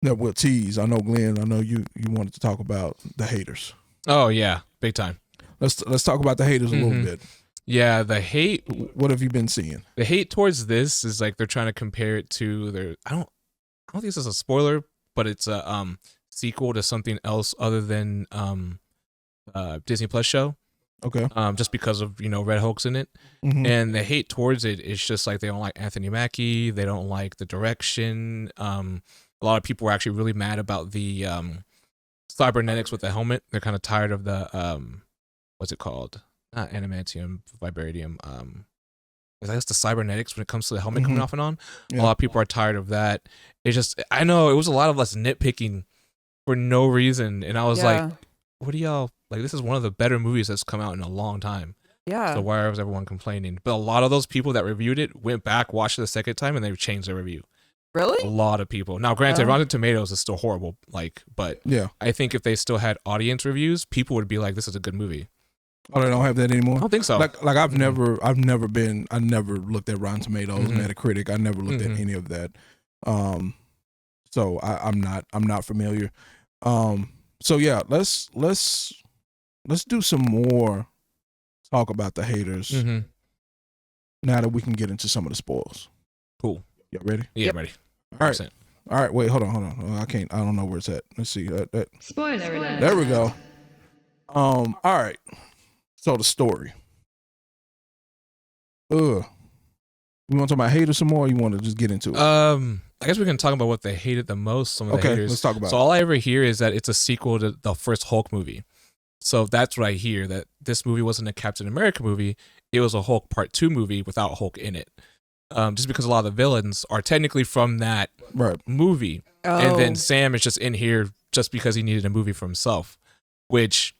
that we'll tease. I know, Glenn, I know you wanted to talk about the haters. Oh yeah, big time. Let's talk about the haters a little bit. Yeah, the hate. What have you been seeing? The hate towards this is like they're trying to compare it to their. I don't think this is a spoiler, but it's a sequel to something else other than Disney Plus show. Okay. Just because of Red Hulk's in it, and the hate towards it is just like they don't like Anthony Mackie. They don't like the direction. A lot of people were actually really mad about the cybernetics with the helmet. They're kind of tired of the what's it called? Not adamantium, vibranium. I guess the cybernetics when it comes to the helmet coming off and on. Yeah. A lot of people are tired of that. It's just, I know it was a lot of us nitpicking for no reason, and I was like, what do y'all like? This is one of the better movies that's come out in a long time. Yeah. So why was everyone complaining? But a lot of those people that reviewed it went back, watched it the second time, and they changed their review. Really? A lot of people. Now, granted, Rotten Tomatoes is still horrible. But yeah, I think if they still had audience reviews, people would be like, "This is a good movie." Oh, they don't have that anymore? I don't think so. Like I never looked at Rotten Tomatoes, Metacritic. I never looked at any of that. So I'm not familiar. So yeah, let's do some more talk about the haters. Now that we can get into some of the spoils. Cool. Y'all ready? Yeah, ready. 100%. All right. Wait, hold on. I don't know where it's at. Let's see. Spoiler alert. There we go. All right. So the story. You want to talk about haters some more, or you want to just get into it? I guess we can talk about what they hated the most. Some of the haters. Let's talk about it. So all I ever hear is that it's a sequel to the first Hulk movie. So that's what I hear, that this movie wasn't a Captain America movie. It was a Hulk Part 2 movie without Hulk in it. Just because a lot of the villains are technically from that movie. Oh. And then Sam is just in here just because he needed a movie for himself, which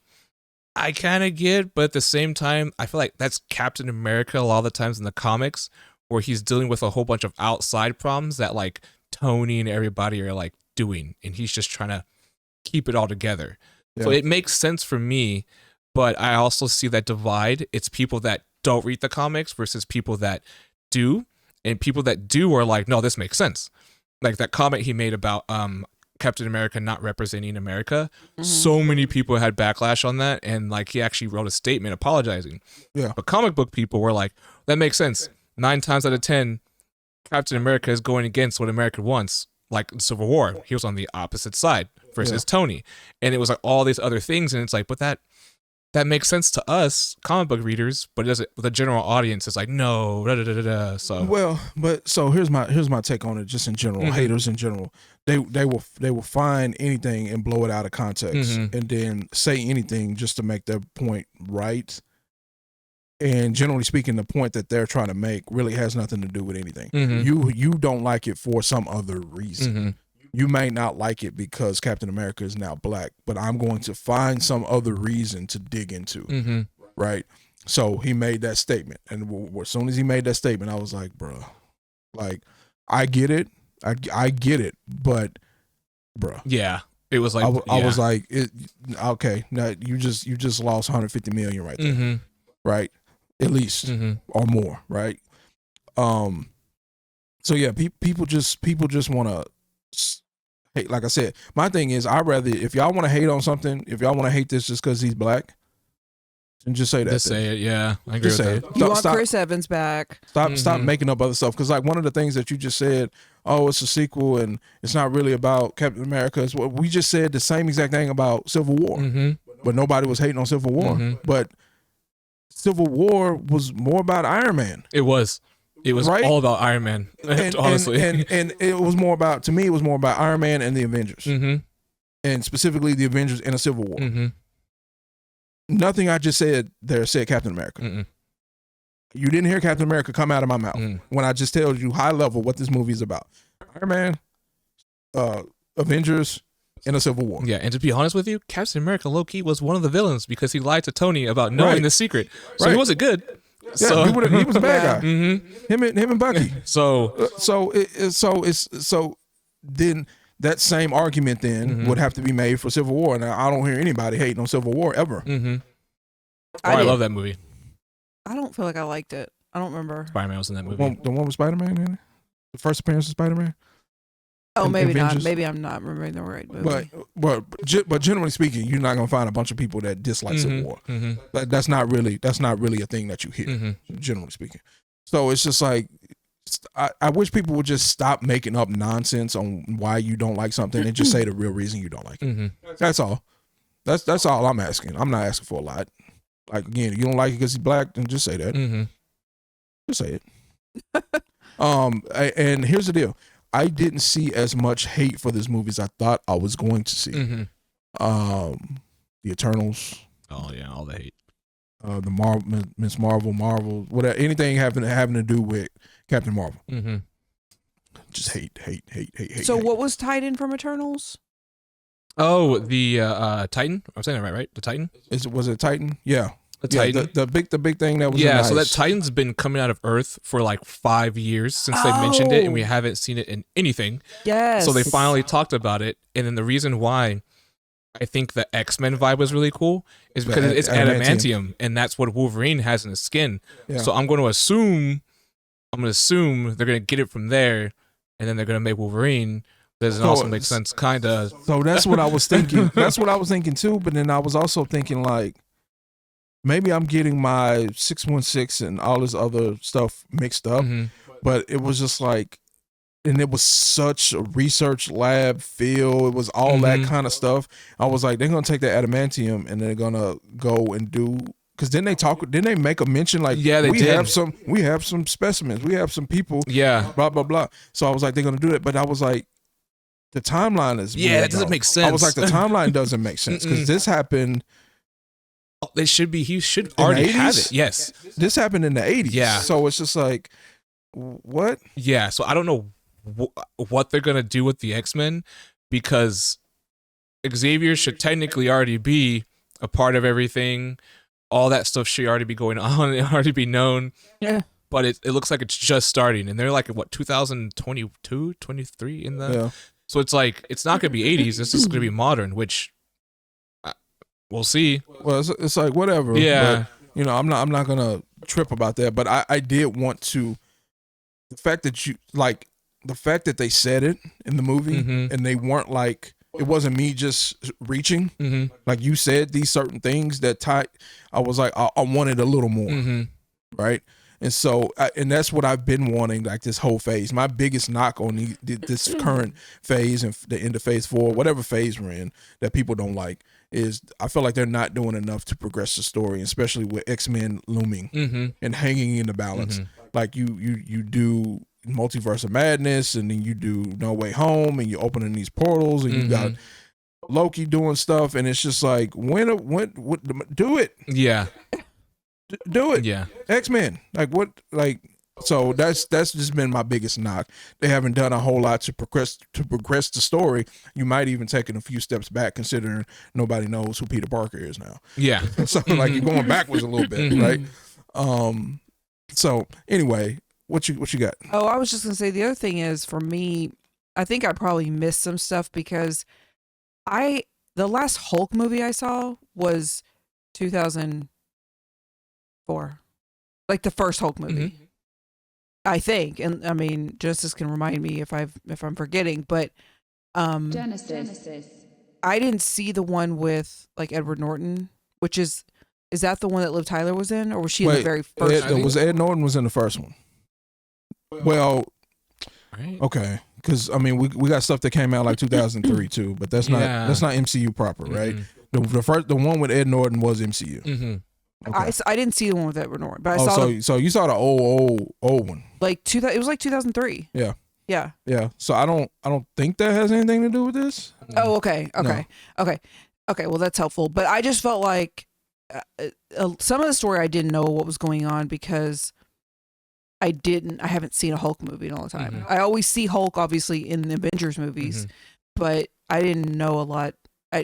I kind of get, but at the same time, I feel like that's Captain America a lot of the times in the comics, where he's dealing with a whole bunch of outside problems that like Tony and everybody are like doing, and he's just trying to keep it all together. Yeah. So it makes sense for me, but I also see that divide. It's people that don't read the comics versus people that do. and people that do are like, no, this makes sense. Like that comment he made about Captain America not representing America. So many people had backlash on that, and like he actually wrote a statement apologizing. Yeah. But comic book people were like, that makes sense. 9 times out of 10, Captain America is going against what America wants. Like in Civil War, he was on the opposite side versus Tony, and it was like all these other things, and it's like, but that makes sense to us comic book readers, but it doesn't. The general audience is like, no, da, da, da, da, da. So well, but so here's my take on it. Just in general, haters in general, they will find anything and blow it out of context, and then say anything just to make their point right. And generally speaking, the point that they're trying to make really has nothing to do with anything. You don't like it for some other reason. You may not like it because Captain America is now black, but I'm going to find some other reason to dig into, right? So he made that statement, and as soon as he made that statement, I was like, bro, like, I get it, I get it, but, bro, yeah, it was like I was like, okay, now you just lost 150 million right there, right? At least or more, right? So yeah, people just want to hate. Like I said, my thing is, I'd rather, if y'all want to hate on something, if y'all want to hate this just because he's black, then just say that. Just say it. Yeah, I agree just with say that. it. You want Chris Evans back? Stop making up other stuff. Because like one of the things that you just said, oh, it's a sequel and it's not really about Captain America. It's what we just said, the same exact thing about Civil War, but nobody was hating on Civil War. But Civil War was more about Iron Man. It was right? all about Iron Man, honestly. And it was more about, to me, it was more about Iron Man and the Avengers. And specifically the Avengers in a Civil War. Nothing I just said there said Captain America. You didn't hear Captain America come out of my mouth when I just told you high level what this movie is about. Iron Man, Avengers, in a Civil War. Yeah, and to be honest with you, Captain America low-key was one of the villains because he lied to Tony about knowing the secret. So he wasn't good. Yeah, So he was a bad guy. Him and Bucky. So then that same argument then would have to be made for Civil War. Now I don't hear anybody hating on Civil War ever. I love that movie. I don't feel like I liked it. I don't remember. Spider-Man was in that movie. The one with Spider-Man in it? The first appearance of Spider-Man? Oh, maybe Avengers. not. Maybe I'm not remembering the right movie. But generally speaking, you're not gonna find a bunch of people that dislike Civil War. That's not really a thing that you hear, generally speaking. So it's just like, I wish people would just stop making up nonsense on why you don't like something and just say the real reason you don't like it. That's all. That's all I'm asking. I'm not asking for a lot. Like, again, you don't like it because he's black, then just say that. Just say it. And here's the deal. I didn't see as much hate for this movie as I thought I was going to see. The Eternals. Oh yeah, all the hate. The Miss Marvel, whatever, anything having to do with Captain Marvel. Just hate. So hate. what was tied in from Eternals? Oh, the Titan. I'm saying that right? The Titan. Was it Titan? Yeah. The Titan. The big thing that was so that Titan's been coming out of Earth for like 5 years since they mentioned it, and we haven't seen it in anything. Yes. So they finally talked about it, and then the reason why I think the X-Men vibe was really cool is because it's adamantium, and that's what Wolverine has in his skin. Yeah. So I'm going to assume they're going to get it from there, and then they're going to make Wolverine. Doesn't also make sense, kind of. So that's what I was thinking. That's what I was thinking too. But then I was also thinking like, maybe I'm getting my 616 and all this other stuff mixed up. But it was just like, and it was such a research lab feel. It was all that kind of stuff. I was like, they're gonna take that adamantium and they're gonna go and do. Because didn't they make a mention like, we have some specimens, we have some people, blah blah blah. So I was like, they're gonna do it. But I was like, the timeline is that doesn't make sense. I was like, the timeline doesn't make sense because this happened. He should already have it. Yes. This happened in the 80s. Yeah. So it's just like, what? Yeah. So I don't know what they're going to do with the X-Men because Xavier should technically already be a part of everything. All that stuff should already be going on. It already be known. Yeah. But it looks like it's just starting. And they're like, 2022, 23 in the... Yeah. So it's like, it's not going to be 80s. It's just going to be modern, which... We'll see. Well, it's like whatever. Yeah. But, I'm not gonna trip about that. But I did want to the fact that the fact that they said it in the movie and they weren't like, it wasn't me just reaching. Like you said these certain things that I was like, I wanted a little more, right? And so, and that's what I've been wanting, like this whole phase. My biggest knock on this current phase and the end of phase 4, whatever phase we're in, that people don't like, is I feel like they're not doing enough to progress the story, especially with X-Men looming and hanging in the balance. Like you do Multiverse of Madness, and then you do No Way Home, and you're opening these portals, and you got Loki doing stuff, and it's just like, when do it? Yeah. Do it. Yeah. X-Men. Like what? Like, so that's just been my biggest knock. They haven't done a whole lot to progress the story. You might even taken a few steps back, considering nobody knows who Peter Parker is now. Yeah. So like you're going backwards a little bit, right? So anyway, what you got? Oh, I was just gonna say the other thing is, for me, I think I probably missed some stuff because the last Hulk movie I saw was 2004, like the first Hulk movie, I think. And I mean, Justice can remind me if I'm forgetting, but Genesis. I didn't see the one with like Edward Norton, which is that the one that Liv Tyler was in, or was she in the very first? Ed Norton was in the first one. Well, Right. okay, because I mean we got stuff that came out like 2003 too, but that's not MCU proper, right? The one with Ed Norton was MCU. Okay. I didn't see the one with Edward Norton, but I saw. So you saw the old one, like it was like 2003. Yeah. Yeah. So I don't think that has anything to do with this. Oh, okay. Well, that's helpful. But I just felt like some of the story I didn't know what was going on because I haven't seen a Hulk movie in a long time. I always see Hulk obviously in the Avengers movies, but I didn't know a lot.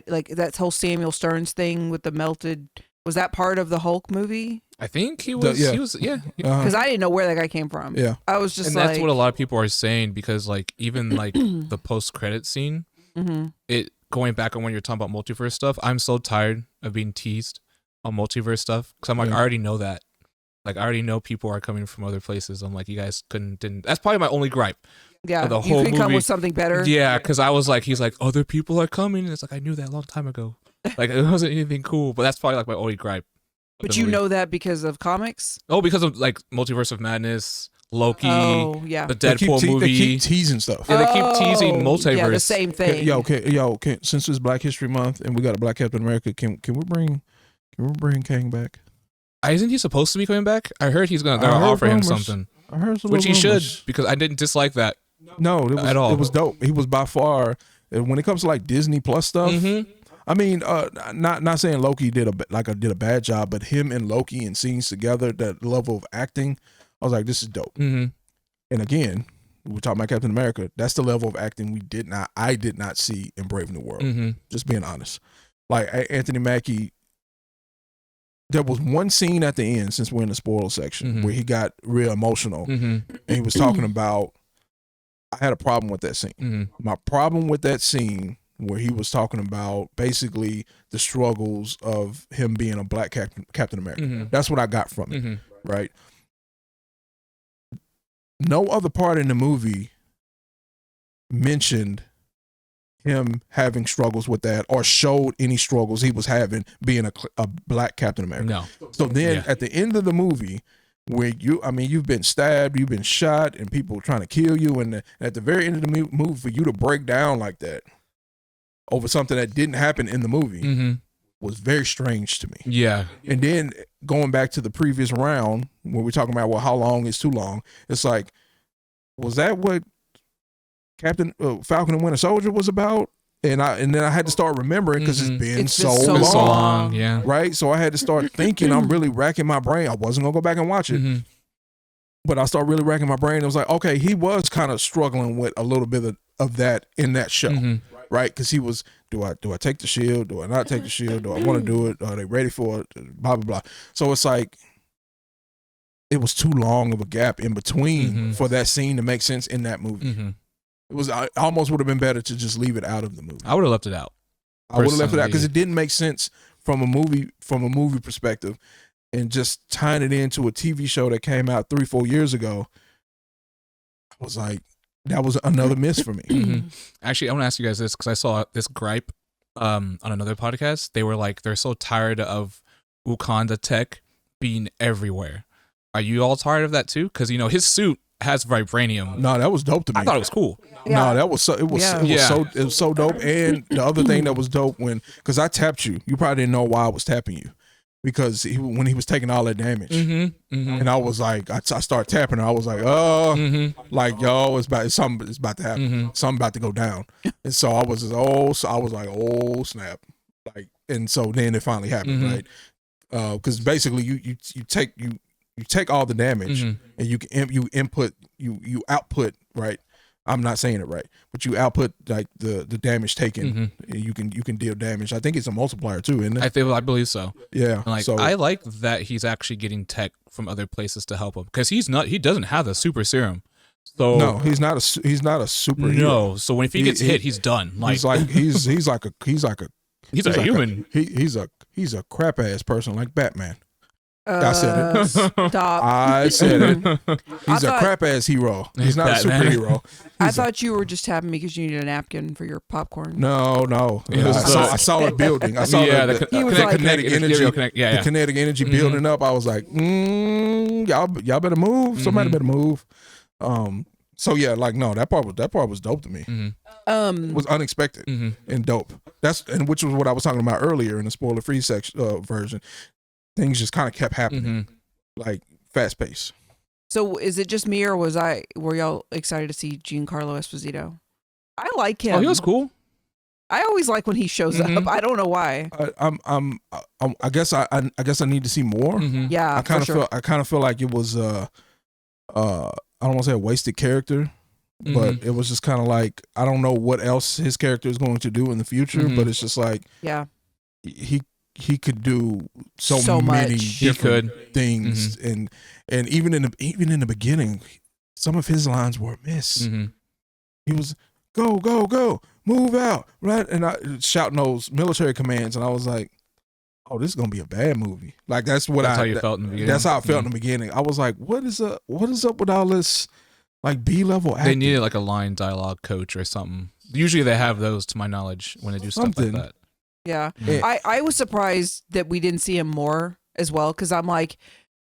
Like that whole Samuel Stearns thing with the melted. Was that part of the Hulk movie? I think he was. He was. Yeah. Because I didn't know where that guy came from. Yeah. I was just and like, that's what a lot of people are saying, because like even like the post-credit scene, it going back on when you're talking about multiverse stuff. I'm so tired of being teased on multiverse stuff because I'm like, I already know that. Like I already know people are coming from other places. I'm like, you guys didn't. That's probably my only gripe. Yeah, the you whole could come movie. with something better. Yeah, because I was like, he's like, other people are coming, and it's like I knew that a long time ago. Like it wasn't anything cool, but that's probably like my only gripe. But you know that because of comics? Oh, because of like Multiverse of Madness, Loki, oh, yeah. the Deadpool movie. They keep teasing stuff. Yeah, they keep teasing multiverse. Yeah, the same thing. Since it's Black History Month and we got a Black Captain America, can we bring Kang back? Isn't he supposed to be coming back? I heard he's gonna offer him something. I heard some which he rumors. should, because I didn't dislike that. No, at all. It was dope. He was by far, when it comes to like Disney Plus stuff. I mean, not saying Loki did a bad job, but him and Loki in scenes together, that level of acting, I was like, this is dope. And again, we're talking about Captain America. That's the level of acting I did not see in Brave New World. Just being honest. Like Anthony Mackie, there was one scene at the end, since we're in the spoiler section, where he got real emotional, and he was talking about. I had a problem with that scene. My problem with that scene, where he was talking about basically the struggles of him being a Black Captain America. That's what I got from it, right? No other part in the movie mentioned him having struggles with that or showed any struggles he was having being a Black Captain America. No. So then at the end of the movie, where you've been stabbed, you've been shot, and people trying to kill you, and at the very end of the movie, for you to break down like that over something that didn't happen in the movie was very strange to me. Yeah. And then going back to the previous round, where we're talking about, well, how long is too long? It's like, was that what Captain Falcon and Winter Soldier was about? And then I had to start remembering, because it's been so long. Yeah. Right? So I had to start thinking. I'm really racking my brain. I wasn't going to go back and watch it. But I started really racking my brain. It was like, okay, he was kind of struggling with a little bit of that in that show. Right? Because he was, do I take the shield? Do I not take the shield? Do I want to do it? Are they ready for it? Blah, blah, blah. So it's like, it was too long of a gap in between for that scene to make sense in that movie. I almost would have been better to just leave it out of the movie. I would have left it out. I would have left it out because it didn't make sense from a movie perspective, and just tying it into a TV show that came out 3-4 years ago. I was like, that was another miss for me. Mhm. Actually, I want to ask you guys this because I saw this gripe on another podcast. They were like, they're so tired of Wakanda tech being everywhere. Are you all tired of that too? Because his suit has vibranium. No, that was dope to me. I thought it was cool. No, that was so. It was. Yeah. It was so dope. And the other thing that was dope because I tapped you. You probably didn't know why I was tapping you, because when he was taking all that damage, and I was like, I started tapping her. I was like, oh, like yo, something's about to happen. Something about to go down. And so I was like, oh snap, like, and so then it finally happened, right? Because basically you take all the damage and you output, right? I'm not saying it right, but you output like the damage taken. And you can deal damage. I think it's a multiplier too, isn't it? I believe so. Yeah. Like, so I like that he's actually getting tech from other places to help him, because he doesn't have the super serum. So no, he's not a superhero. No, so if he gets hit, he's done. Like, he's like a human. He's a crap ass person like Batman. I said it. Stop. I said it. He's a crap ass hero. He's not Batman. a superhero. I thought you were just tapping me because you needed a napkin for your popcorn. No. It was I saw it building. I saw the kinetic energy. The kinetic energy building up. I was like, y'all better move. Somebody better move. So yeah, like no, that part was dope to me. Was unexpected and dope. Which was what I was talking about earlier in the spoiler free section version. Things just kind of kept happening, like fast pace. So is it just me, or were y'all excited to see Giancarlo Esposito? I like him. Oh, he was cool. I always like when he shows up. I don't know why. I guess I need to see more. Yeah, I kind of feel like it was I don't want to say a wasted character, but it was just kind of like, I don't know what else his character is going to do in the future, but it's just like, he could do so many much. different things, and even in the beginning, some of his lines were a miss. He was go, move out, right, and I shouting those military commands, and I was like, oh, this is gonna be a bad movie. Like that's how you felt in the beginning. That's how I felt in the beginning. I was like, what is up with all this like B-level acting? They needed like a line dialogue coach or something. Usually they have those, to my knowledge, when they do stuff like that. Yeah. I was surprised that we didn't see him more as well, because I'm like,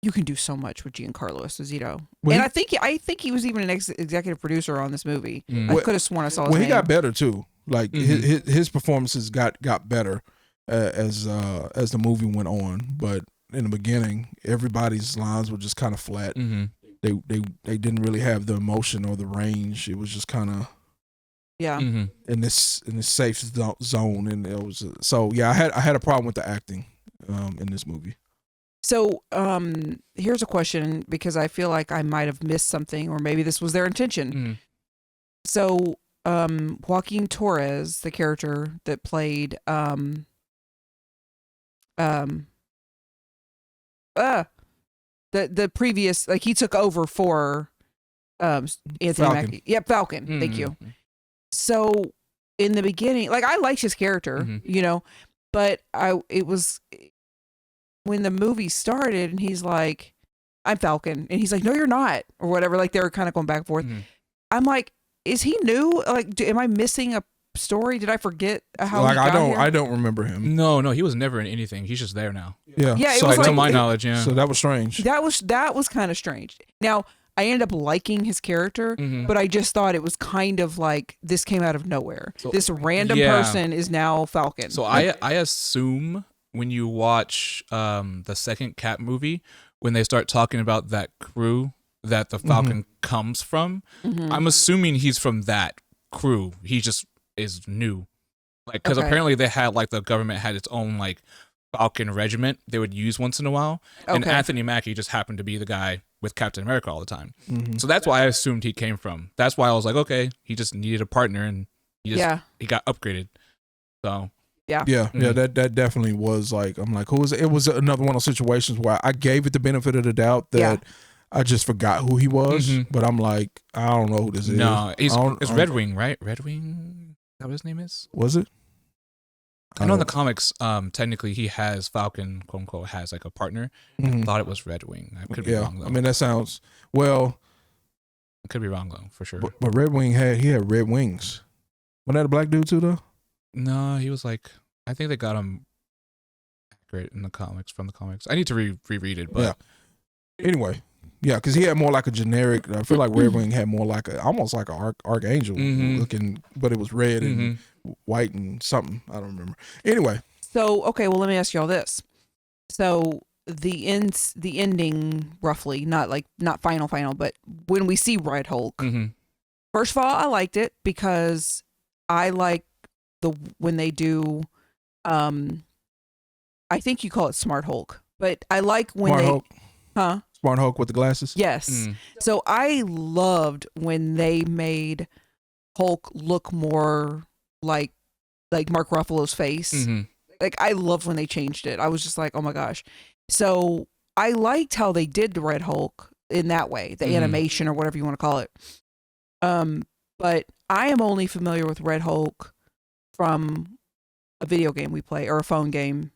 you can do so much with Giancarlo Esposito. And I think he was even an executive producer on this movie. I could have sworn I saw his name. He got better too. Like his performances got better as the movie went on. But in the beginning, everybody's lines were just kind of flat. They didn't really have the emotion or the range. It was just kind of in this safe zone, and it was I had a problem with the acting in this movie. So here's a question, because I feel like I might have missed something, or maybe this was their intention. So Joaquin Torres, the character that played the previous, like, he took over for Anthony Mackie. Yep, Falcon. Thank you. So in the beginning, like, I liked his character, but it was when the movie started and he's like, I'm Falcon, and he's like, no, you're not, or whatever. Like, they were kind of going back and forth. I'm like, is he new? Like, am I missing a story? Did I forget how he got here? I don't remember him. No, he was never in anything. He's just there now. Yeah. It so was to my knowledge, So that was strange. That was kind of strange. Now, I ended up liking his character, but I just thought it was kind of like, this came out of nowhere. So, this random person is now Falcon. So I assume when you watch the second Cap movie, when they start talking about that crew that the Falcon comes from, I'm assuming he's from that crew. He just is new, like, because apparently they had, like, the government had its own, like, Falcon regiment they would use once in a while, and Anthony Mackie just happened to be the guy with Captain America all the time. So that's why I assumed he came from. That's why I was like, okay, he just needed a partner, and he got upgraded. So that definitely was like, I'm like, who is it? It was another one of those situations where I gave it the benefit of the doubt that I just forgot who he was, but I'm like, I don't know who this is. No, it's Red Wing, right? Red Wing. Is that what his name is? Was it? I know in the comics, technically he has Falcon, quote unquote, has like a partner. I thought it was Red Wing. I could be wrong though. I mean, that sounds well. Could be wrong though, for sure. But Red Wing had red wings. Wasn't that a black dude too though? No, he was like, I think they got him accurate in the comics, from the comics. I need to reread it, but yeah. Anyway, yeah, because he had more like a generic. I feel like Red Wing had more like almost like an archangel looking, but it was red and white and something. I don't remember. Anyway, so okay, well let me ask y'all this. So the ending roughly, not final, but when we see Red Hulk, first of all, I liked it because I like when they do, I think you call it Smart Hulk, but I like when Hulk. Smart Hulk with the glasses. Yes. So I loved when they made Hulk look more like Mark Ruffalo's face. Like I loved when they changed it. I was just like, oh my gosh. So I liked how they did the Red Hulk in that way, the animation or whatever you want to call it. But I am only familiar with Red Hulk from a video game we play or a phone game,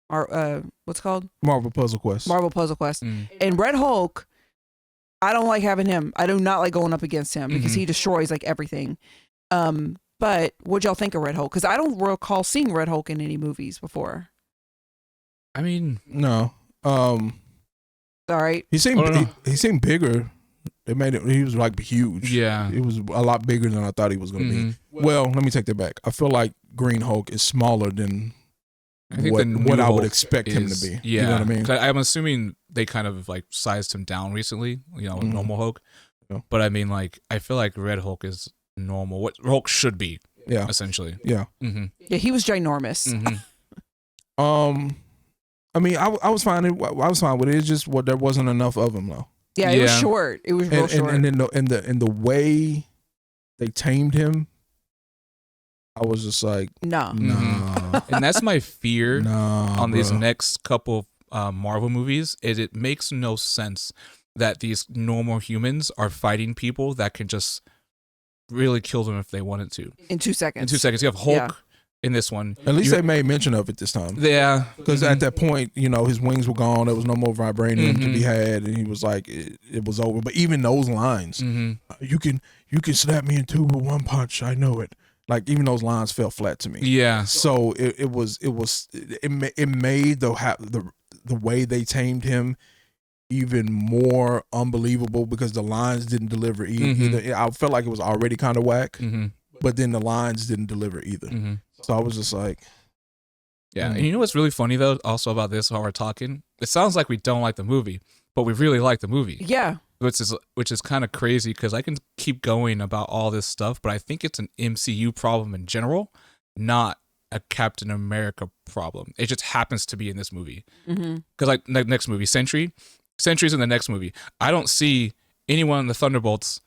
or what's it called? Marvel Puzzle Quest. And Red Hulk, I don't like having him. I do not like going up against him because he destroys like everything. But what'd y'all think of Red Hulk? Because I don't recall seeing Red Hulk in any movies before. I mean, no. All right. He seemed bigger. They made it. He was like huge. Yeah, it was a lot bigger than I thought he was going to be. Well, let me take that back. I feel like Green Hulk is smaller than what I would expect him to be. Yeah, you know what I mean? I'm assuming they kind of like sized him down recently. Normal Hulk. Yeah. But I mean, like, I feel like Red Hulk is normal. What Hulk should be. Yeah. Essentially. Yeah. Yeah, he was ginormous. I mean, I was fine. I was fine with it. It's just there wasn't enough of him though. Yeah, it was short. It was real short. And then the way they tamed him, I was just like, no. And that's my fear on these bro. next couple Marvel movies. Is it makes no sense that these normal humans are fighting people that can just really kill them if they wanted to in 2 seconds. You have Hulk in this one. At least they made mention of it this time. Yeah, because at that point, his wings were gone. There was no more vibranium to be had, and he was like, it was over. But even those lines, you can snap me in two with one punch. I know it. Like even those lines fell flat to me. Yeah. So it made the way they tamed him even more unbelievable because the lines didn't deliver either. I felt like it was already kind of whack, but then the lines didn't deliver either. So I was just like, yeah. And you know what's really funny though, also about this while we're talking? It sounds like we don't like the movie, but we really like the movie. Yeah. Which is kind of crazy because I can keep going about all this stuff, but I think it's an MCU problem in general, not a Captain America problem. It just happens to be in this movie. Because like next movie, Sentry's in the next movie. I don't see anyone in the Thunderbolts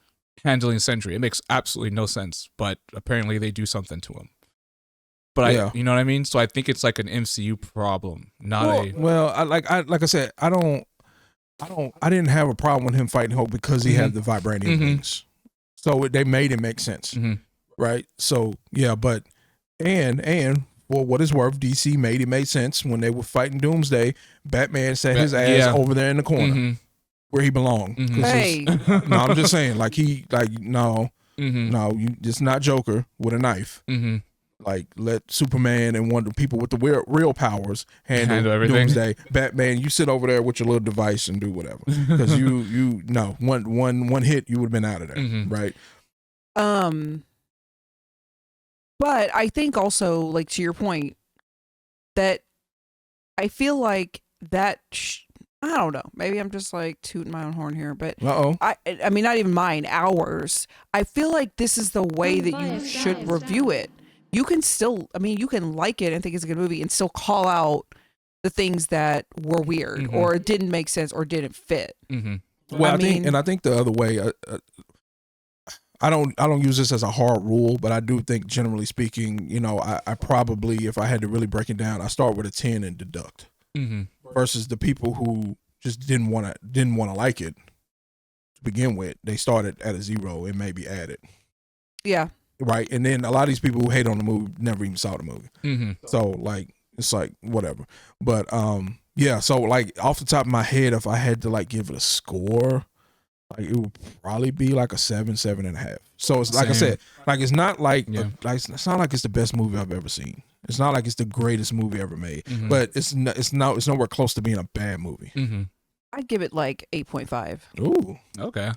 handling Sentry. It makes absolutely no sense, but apparently they do something to him. But you know what I mean? So I think it's like an MCU problem, not like I said, I didn't have a problem with him fighting Hulk because he had the vibranium wings. So they made it make sense. Right? So yeah, but and for what it's worth, DC made it make sense when they were fighting Doomsday. Batman set his ass over there in the corner where he belonged. Hey. No, I'm just saying, no, you just not Joker with a knife. Like let Superman and one of the people with the real powers handle everything. Doomsday. Batman, you sit over there with your little device and do whatever. Because one hit you would have been out of there, right? But I think also, like to your point, that I feel like that I don't know. Maybe I'm just like tooting my own horn here, but I mean, not even mine. Ours. I feel like this is the way that you should review it. You can still, you can like it and think it's a good movie and still call out the things that were weird or didn't make sense or didn't fit. Well, I think the other way, I don't use this as a hard rule, but I do think generally speaking, I probably, if I had to really break it down, I start with a 10 and deduct versus the people who just didn't want to like it to begin with. They started at a 0 and maybe added. Yeah. Right. And then a lot of these people who hate on the movie never even saw the movie. So like, it's like whatever. But yeah. So like off the top of my head, if I had to like give it a score, Like it would probably be like a 7.5. So it's like I Same. said, like it's not like Yeah. it's not like it's the best movie I've ever seen. It's not like it's the greatest movie ever made, Mhm. but it's nowhere close to being a bad movie. Mm-hmm. I'd give it like 8.5. Ooh, Okay.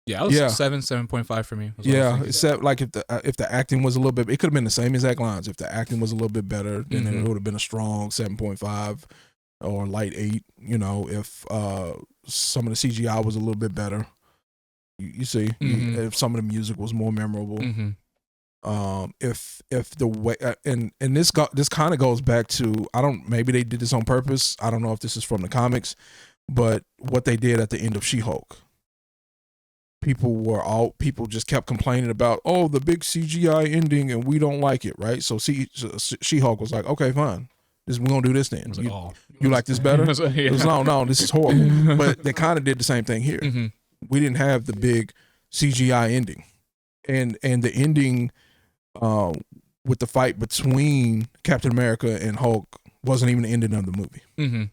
Yeah, it was Yeah. 7.5 for me. was what I was yeah. thinking. Except like if the acting was a little bit, it could have been the same exact lines. If the acting was a little bit better, then it Mhm. would have been a strong 7.5 or light 8. You know, if some of the CGI was a little bit better. You see, Mhm. if some of the music was more memorable. Mhm. If the way and this kind of goes back to, maybe they did this on purpose. I don't know if this is from the comics, but what they did at the end of She-Hulk, people just kept complaining about, oh, the big CGI ending and we don't like it, right? So She-Hulk was like, okay, fine, we're gonna do this then. It was like, oh. You like this better? Yeah. It was, no, this is horrible. But they kind of did the same thing here. Mhm. We didn't have the big CGI ending, and the ending with the fight between Captain America and Hulk wasn't even the ending of the movie. Mhm.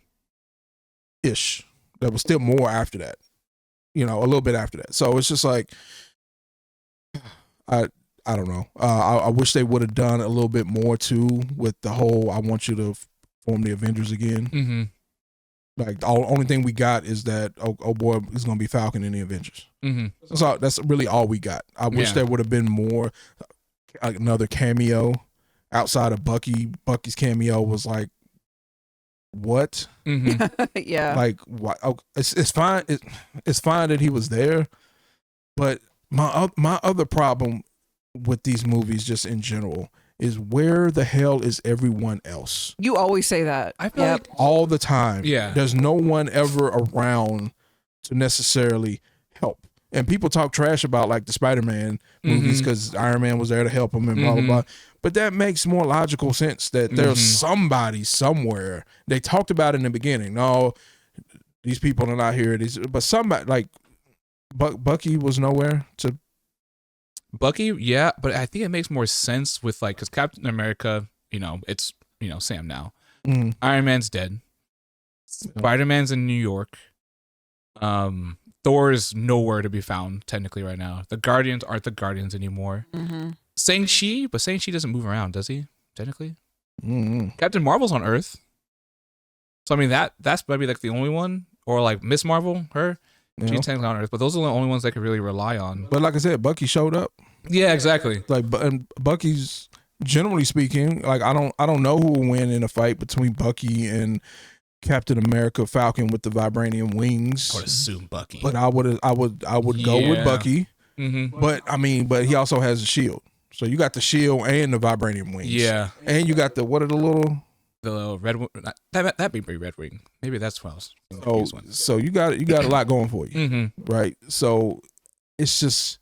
Ish. There was still more after that. You know, a little bit after that. So it's just like, I don't know. I wish they would have done a little bit more too with the whole, I want you to form the Avengers again. Mhm. Like the only thing we got is that oh boy is gonna be Falcon in the Avengers. Mhm. That's really all we got. I wish Yeah. there would have been more, another cameo outside of Bucky. Bucky's cameo was like, what? Mhm. Yeah. Like, why? Oh, it's fine. It's fine that he was there, but my other problem with these movies, just in general, is where the hell is everyone else? You always say that. I feel Yep. All the time. Yeah. There's no one ever around to necessarily help. And people talk trash about like the Spider-Man movies Mhm. because Iron Man was there to help him and blah, blah, Mhm. blah. But that makes more logical sense that there's Mhm. somebody somewhere. They talked about it in the beginning. No, these people are not here. But somebody like Bucky was nowhere to. Bucky, yeah, but I think it makes more sense with like, because Captain America, it's Sam now. Mm, Iron Man's dead. Spider-Man's in New York. Thor is nowhere to be found technically right now. The Guardians aren't the Guardians anymore. Mm-hmm. Shang-Chi, but Shang-Chi doesn't move around, does he? Technically, mm, Captain Marvel's on Earth. So I mean that's maybe like the only one, or like Miss Marvel, her. you know? She's technically on Earth, but those are the only ones they could really rely on. But like I said, Bucky showed up. Yeah, exactly. Like, and Bucky's, generally speaking, like I don't know who will win in a fight between Bucky and Captain America Falcon with the vibranium wings. I would assume Bucky. But I would go with Yeah. Bucky. Mm-hmm. But he also has a shield. So you got the shield and the vibranium wings. Yeah, And you got the the little red one. That'd be Red Wing. Maybe that's what I was confused with. so you got a lot going for you, Mm-hmm. right? So that's just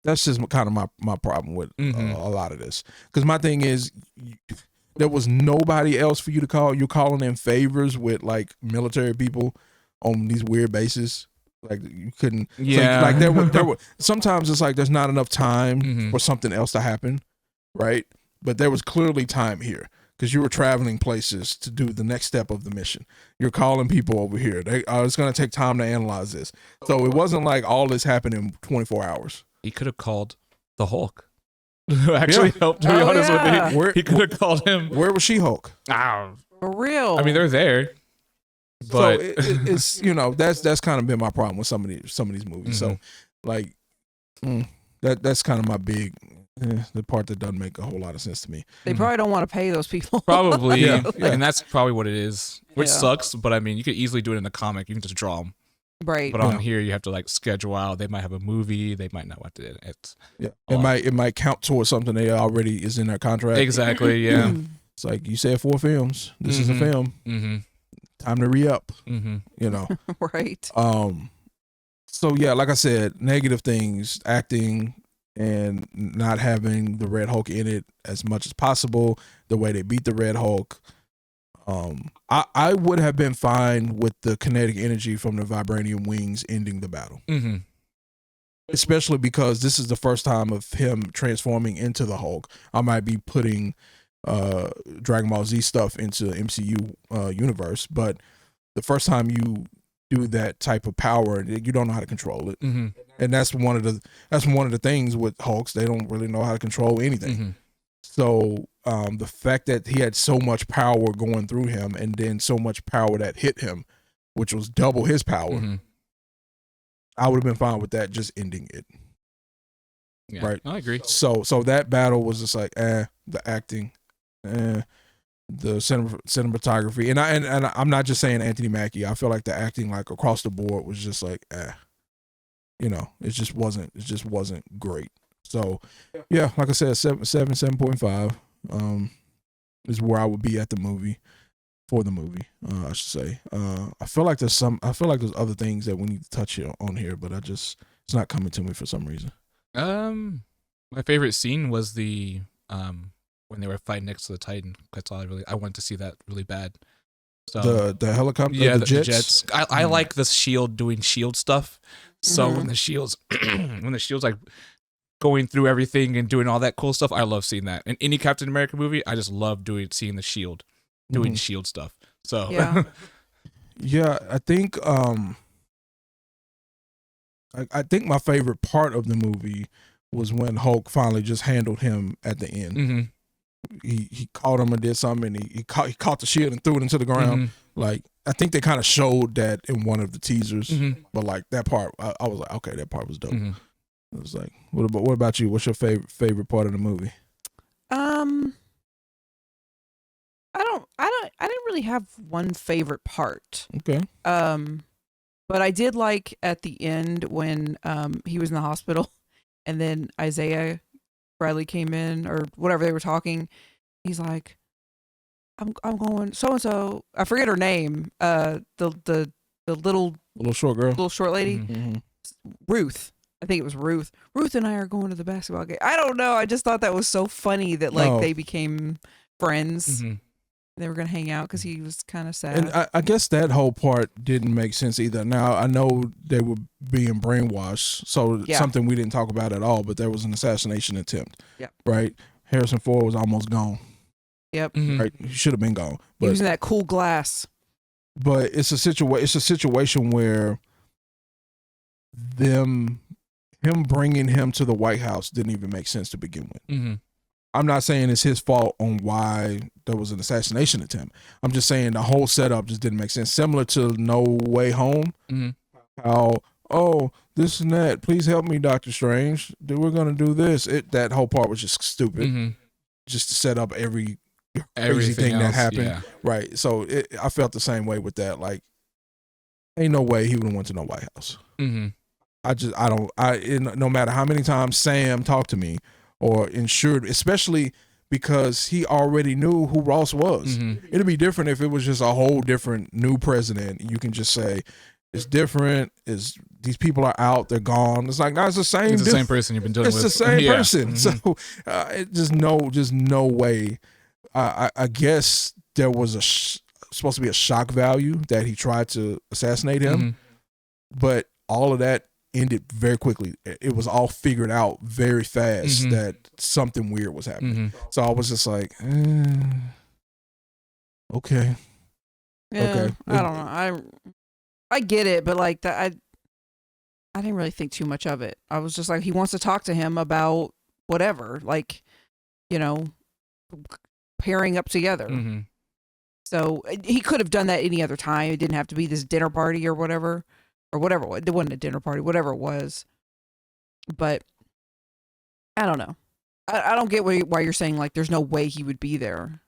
kind of my problem with Mhm. a lot of this. Because my thing is, there was nobody else for you to call. You're calling in favors with like military people on these weird bases. Like you couldn't. Yeah. So, like there were sometimes it's like there's not enough time Mhm. for something else to happen, right? But there was clearly time here because you were traveling places to do the next step of the mission. You're calling people over here. It's going to take time to analyze this. So it wasn't like all this happened in 24 hours. He could have called the Hulk. Actually helped, to be Oh, honest yeah. with you. He could have called him. Where was She-Hulk? Ah, For real. I mean, they're there. But So it's that's kind of been my problem with some of these movies. So like that's kind of my big the part that doesn't make a whole lot of sense to me. they probably don't want to pay those people. probably, Yeah. and that's probably what it is, which Yeah. sucks. But I mean, you could easily do it in the comic. You can just draw them. Right. But on here, you have to like schedule out. They might have a movie. They might not want to. It's Yeah, a lot. it might count towards something that already is in their contract. Exactly. Yeah. It's like you said 4 films. This is a Mhm. film. Mm-hmm. Time to re-up. Mm-hmm. You know. Right. So yeah, like I said, negative things, acting and not having the Red Hulk in it as much as possible, the way they beat the Red Hulk. I would have been fine with the kinetic energy from the vibranium wings ending the battle. Mm-hmm. Especially because this is the first time of him transforming into the Hulk. I might be putting Dragon Ball Z stuff into the MCU universe, but the first time you do that type of power. You don't know how to control it, Mm-hmm. and that's one of the things with Hulks. They don't really know how to control anything. Mm-hmm. So the fact that he had so much power going through him, and then so much power that hit him, which was double his power, Mm-hmm. I would have been fine with that, just ending it. Yeah, Right. I agree. So that battle was just like, the acting, the cinematography, and I'm not just saying Anthony Mackie. I feel like the acting, like across the board, was just like, it just wasn't great. So, yeah, like I said, 7.5 is where I would be at the movie. For the movie, I should say. I feel like there's other things that we need to touch on here, but it's not coming to me for some reason. My favorite scene was the when they were fighting next to the Titan. That's all I wanted to see that really bad. So The helicopter, yeah, the jets. I like the shield doing shield stuff. So Mhm. when the shield's like going through everything and doing all that cool stuff, I love seeing that. In any Captain America movie, I just love seeing the shield doing shield stuff. So Yeah. Yeah, I think I think my favorite part of the movie was when Hulk finally just handled him at the end. mm-hmm. He caught him and did something, and he caught the shield and threw it into the ground. Mm-hmm. Like, I think they kind of showed that in one of the teasers, Mm-hmm. but like that part, I was like, okay, that part was dope. Mm-hmm. It was like, what about you? What's your favorite part of the movie? I didn't really have one favorite part. Okay. But I did like at the end when he was in the hospital and then Isaiah Bradley came in or whatever they were talking. He's like, I'm going so and so. I forget her name. The little Short girl. little short lady. Mhm. Mm-hmm. Ruth. I think it was Ruth. Ruth and I are going to the basketball game. I don't know. I just thought that was so funny that like No. they became friends. Mm-hmm. They were gonna hang out because he was kind of sad. And I guess that whole part didn't make sense either. Now, I know they were being brainwashed, so Yeah. something we didn't talk about at all, but there was an assassination attempt. Yep. Right? Harrison Ford was almost gone. Yep. Mm-hmm. Right? He should have been gone. He But was in that cool glass. it's a situation where him bringing him to the White House didn't even make sense to begin with. Mm-hmm. I'm not saying it's his fault on why there was an assassination attempt. I'm just saying the whole setup just didn't make sense. Similar to No Way Home. Mm-hmm. How, this and that. Please help me, Doctor Strange. We're going to do this. That whole part was just stupid. Mm-hmm. Just to set up every crazy Everything thing that else, happened. yeah. Right. So I felt the same way with that. Like, ain't no way he would have went to no White House. Mm-hmm. No matter how many times Sam talked to me or ensured, especially because he already knew who Ross was. Mm-hmm. It'd be different if it was just a whole different new president. You can just say it's different. These people are out, they're gone. It's like, no, it's the same. It's the same person you've been dealing It's with. the same Yeah. person. Mhm. So just no way. I guess there was supposed to be a shock value that he tried to assassinate him, Mhm. but all of that ended very quickly. It was all figured out very fast Mhm. that something weird was happening. Mhm. So I was just like, okay. Yeah, Okay. I don't know. I get it, but like that, I didn't really think too much of it. I was just like, he wants to talk to him about whatever, like, pairing up together. Mhm. So he could have done that any other time. It didn't have to be this dinner party or whatever. It wasn't a dinner party, whatever it was. But I don't know. I don't get why you're saying like there's no way he would be there.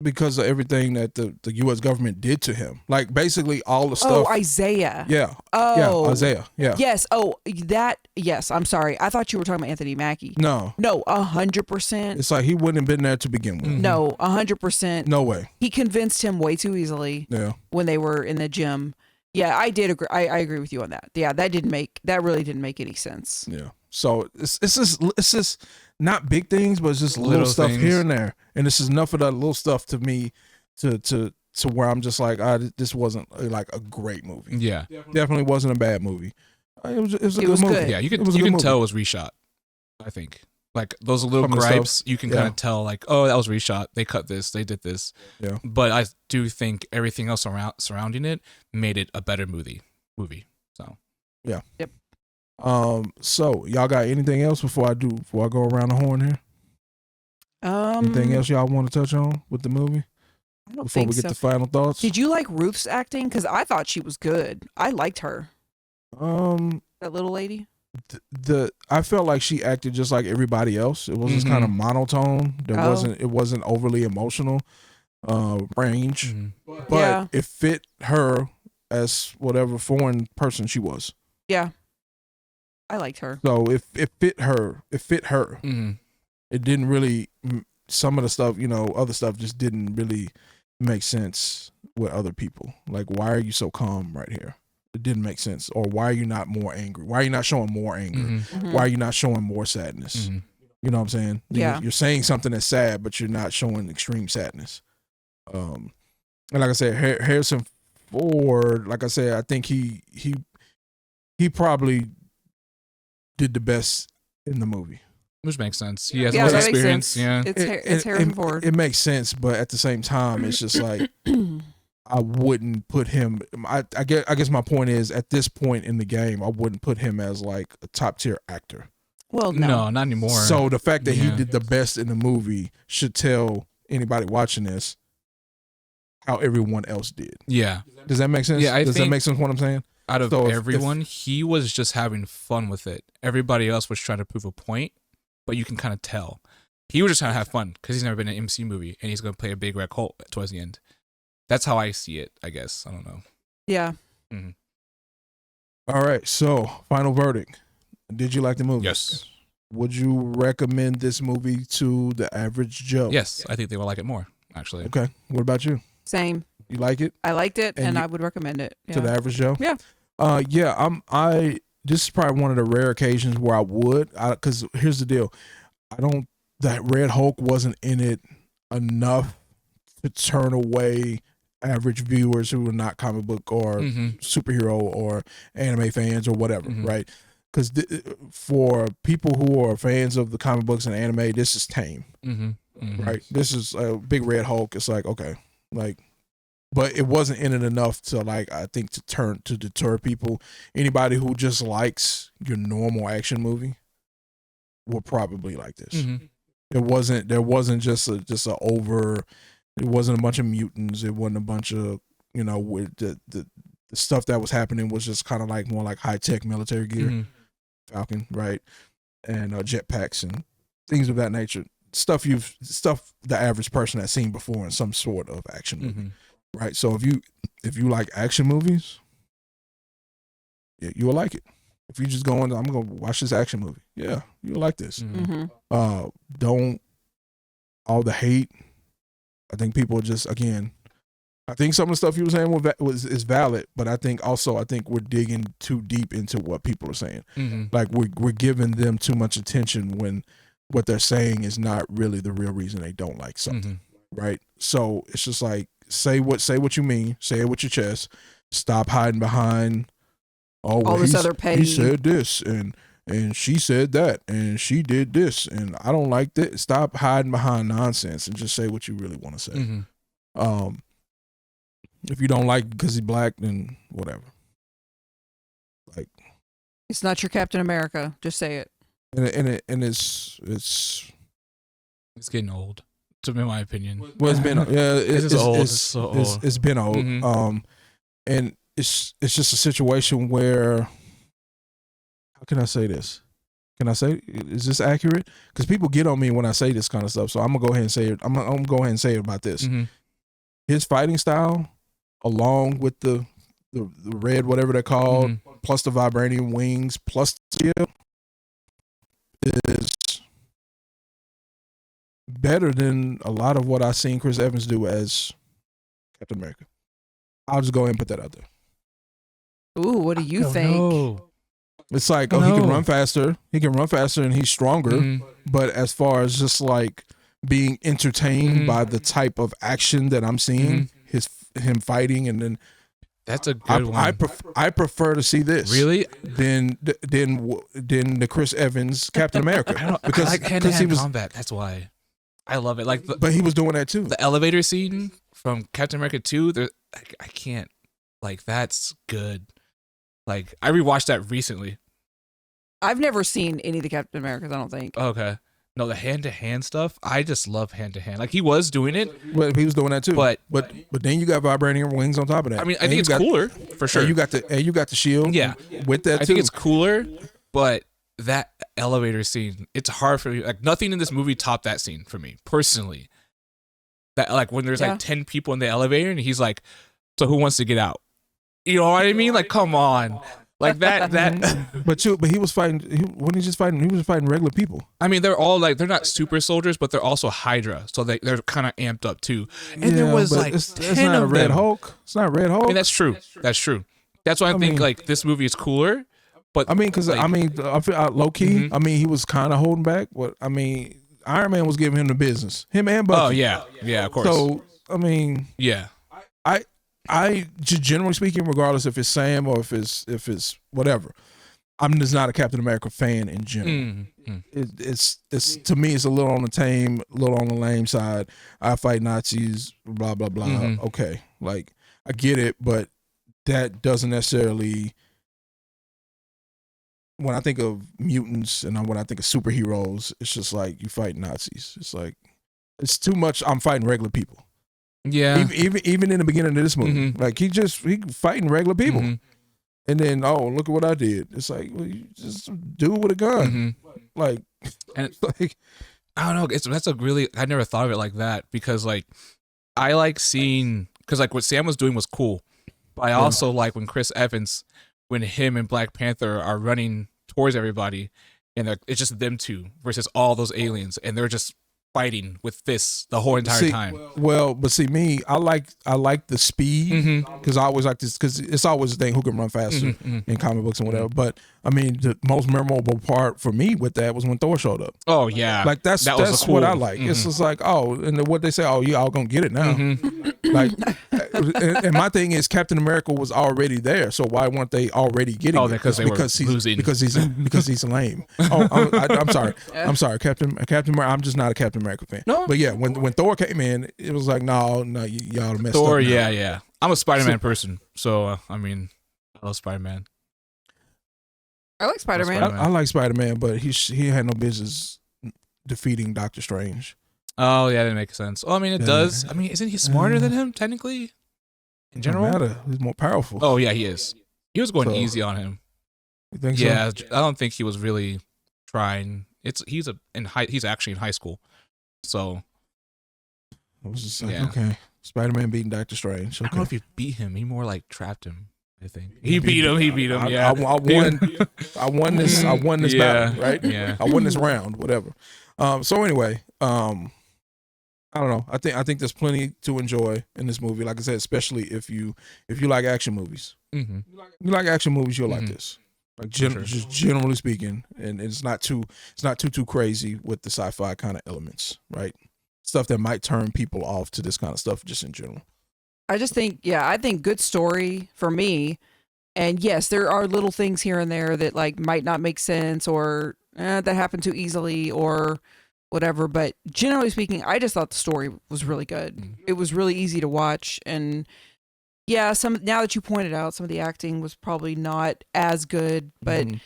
Because of everything that the U.S. government did to him. Like, basically all the stuff. Oh, Isaiah. Yeah. Oh. Yeah, Isaiah. Yeah. Yes. Oh, yes. I'm sorry. I thought you were talking about Anthony Mackie. No. 100%. It's like he wouldn't have been there to begin with. Mhm. No, 100%. No way. He convinced him way too easily Yeah. when they were in the gym. Yeah, I did agree. I agree with you on that. Yeah, that really didn't make any sense. Yeah. So it's just not big things, but it's just little Little stuff things. here and there. And this is enough of that little stuff to me to where I'm just like, this wasn't like a great movie. Yeah. Definitely wasn't a bad movie. It was a It good was movie. good. Yeah, you It can was a good movie. tell it was reshot. I think like those little Some of the stuff, gripes, you can yeah. kind of tell like, oh, that was reshot. They cut this. They did this. Yeah. But I do think everything else surrounding it made it a better movie. movie. So So y'all got anything else before I go around the horn here? Anything else y'all want to touch on with the movie I don't before think we get so. to final thoughts? Did you like Ruth's acting? Because I thought she was good. I liked her. That little lady. I felt like she acted just like everybody else. It was just kind of monotone. It wasn't overly emotional range, but it fit her as whatever foreign person she was. Yeah, I liked her. So it fit her. It fit her. It didn't really. Some of the stuff, other stuff just didn't really make sense with other people. Like, why are you so calm right here? It didn't make sense. Or why are you not more angry? Why are you not showing more anger? Why are you not showing more sadness? You know what I'm saying? Yeah. You're saying something that's sad, but you're not showing extreme sadness. And like I said, Harrison Ford, like I said, I think he probably did the best in the movie. which makes sense. He has Yeah, more that makes experience. sense. Yeah, It's Harrison Ford. It makes sense, but at the same time, it's just like I wouldn't put him. I guess my point is, at this point in the game, I wouldn't put him as like a top tier actor. Well, no, not anymore. So the fact that he did the best in the movie should tell anybody watching this how everyone else did. Yeah. Does that make sense? Yeah, Does that make sense what I'm saying? Out of So everyone, he was just having fun with it. Everybody else was trying to prove a point, but you can kind of tell. He was just trying to have fun because he's never been in an MC movie, and he's going to play a big red Hulk towards the end. That's how I see it, I guess. I don't know. Yeah. All right, so final verdict. Did you like the movie? Yes. Would you recommend this movie to the average Joe? Yes, I think they will like it more, actually. Okay. What about you? Same. You like it? I liked it, and you- I would recommend it. To the average Joe? Yeah. This is probably one of the rare occasions where I would, because here's the deal. That Red Hulk wasn't in it enough to turn away average viewers who are not comic book or superhero or anime fans or whatever, right? Because for people who are fans of the comic books and anime, this is tame, right? This is a big Red Hulk. It's like, okay, like, but it wasn't in it enough to, like, I think to deter people. Anybody who just likes your normal action movie will probably like this. There wasn't just a over. It wasn't a bunch of mutants. It wasn't a bunch of, with the stuff that was happening was just kind of like more like high tech military gear, Falcon, right, and jetpacks and things of that nature. Stuff the average person has seen before in some sort of action movie, right? So if you like action movies, yeah, you will like it. If you just I'm gonna watch this action movie, yeah, you'll like this. Don't all the hate. I think people just, again, I think some of the stuff you were saying is valid, but I think we're digging too deep into what people are saying. Like we're giving them too much attention when what they're saying is not really the real reason they don't like something, right? So it's just like, say what you mean, say it with your chest. Stop hiding behind all this other petty. He said this and she said that and she did this and I don't like that. Stop hiding behind nonsense and just say what you really want to say. If you don't like because he's black, then whatever. Like, It's not your Captain America. Just say it. And it's getting old, to me, my opinion. Well, it's been it's old. It's so old. It's been old. And it's just a situation where, how can I say this? Can I say, is this accurate? Because people get on me when I say this kind of stuff. So I'm gonna go ahead and say it. I'm gonna go ahead and say it about this. His fighting style, along with the red, whatever they're called, plus the vibranium wings, plus the steel, is better than a lot of what I've seen Chris Evans do as Captain America. I'll just go ahead and put that out there. Ooh, what do you think? It's like, he can run faster. He can run faster and he's stronger. But as far as just like being entertained by the type of action that I'm seeing, him fighting, and then that's a good one. I prefer to see this really than the Chris Evans Captain America. Because I like hand-to-hand combat. That's why I love it. Like, but he was doing that too. The elevator scene from Captain America 2. I can't. Like, that's good. Like I rewatched that recently. I've never seen any of the Captain Americas, I don't think. Okay. No, the hand-to-hand stuff. I just love hand-to-hand. Like he was doing it, Well, he was doing that too. But- but then you got vibranium wings on top of that. I mean, I And think you it's got- cooler for sure. And you got the shield. Yeah. with that I too. think it's cooler, but that elevator scene, it's hard for me. Like nothing in this movie topped that scene for me personally. That like when there's Yeah. like 10 people in the elevator and he's like, "So who wants to get out?" You know what I mean? Like, come on, like that. But he was fighting. He wasn't just fighting. He was fighting regular people. I mean, they're all like they're not super soldiers, but they're also Hydra, so they're kind of amped up too. And there was but like it's 10 not a of Red them. Hulk. It's not Red Hulk. I mean, that's true. That's true. That's why I think mean- like this movie is cooler. But I mean, because like, I feel low key. Mhm. I mean, he was kind of holding back. But I mean, Iron Man was giving him the business. Him and Bucky. oh yeah, of course. So I mean, yeah, I just generally speaking, regardless if it's Sam or if it's whatever, I'm just not a Captain America fan in general. Mm. It's to me, it's a little on the tame, a little on the lame side. I fight Nazis, blah blah blah. Mhm. Okay, like I get it, but that doesn't necessarily. When I think of mutants and when I think of superheroes, it's just like you fight Nazis. It's like it's too much. I'm fighting regular people. yeah. Even in the beginning of this movie, Mhm. like he fighting regular people, Mhm. and then look at what I did. It's like well, you just do it with a gun, Mhm. like And- like I don't know. That's a really I never thought of it like that because like I like seeing because like what Sam was doing was cool, but I also like when Chris Evans, when him and Black Panther are running towards everybody, and it's just them two versus all those aliens, and they're just fighting with fists the whole entire See, time. Well, but see me, I like the speed Mhm. because I always like this because it's always a thing who can run faster Mhm, mhm. in comic books and whatever. But I mean, the most memorable part for me with that was when Thor showed up. Oh yeah, Like that's That was that's a what I cool- like. It's mhm. just like and then what they say, you all gonna get it now. Mhm. Like, and my thing is Captain America was already there, so why weren't they already getting Oh, it? because It's they were he's losing. because he's lame. I'm sorry. I'm sorry, Captain America. I'm just not a Captain America fan. No. But yeah, when Thor came in, it was like no, y'all messed Thor, up. now. yeah. I'm a Spider-Man person, so I mean, I love Spider-Man. I like Spider-Man. Spider-Man. I like Spider-Man, but he had no business defeating Doctor Strange. Oh yeah, that makes sense. Oh, I mean, it Yeah. does. I mean, isn't he smarter than him technically? In Don't general. matter. He's more powerful. Oh yeah, he is. He was going So- easy on him. You think Yeah, so? I don't think he was really trying. He's actually in high school, so I was just like, Yeah. okay, Spider-Man beating Doctor Strange. I don't know if Okay. he beat him. He more like trapped him. I think he beat him. He beat him. I Yeah, won. I won this. I won this Yeah, battle, right? yeah. I won this round, whatever. So anyway, I don't know. I think there's plenty to enjoy in this movie. Like I said, especially if you like action movies. Mm-hmm. You like action movies, you'll like Mhm. this. Like sure. just generally speaking, and it's not too crazy with the sci-fi kind of elements, right? Stuff that might turn people off to this kind of stuff, just in general. I just think, I think good story for me. And yes, there are little things here and there that like might not make sense or that happen too easily or whatever. But generally speaking, I just thought the story was really good. Mhm. It was really easy to watch. And yeah, now that you pointed out, some of the acting was probably not as good, but Mhm.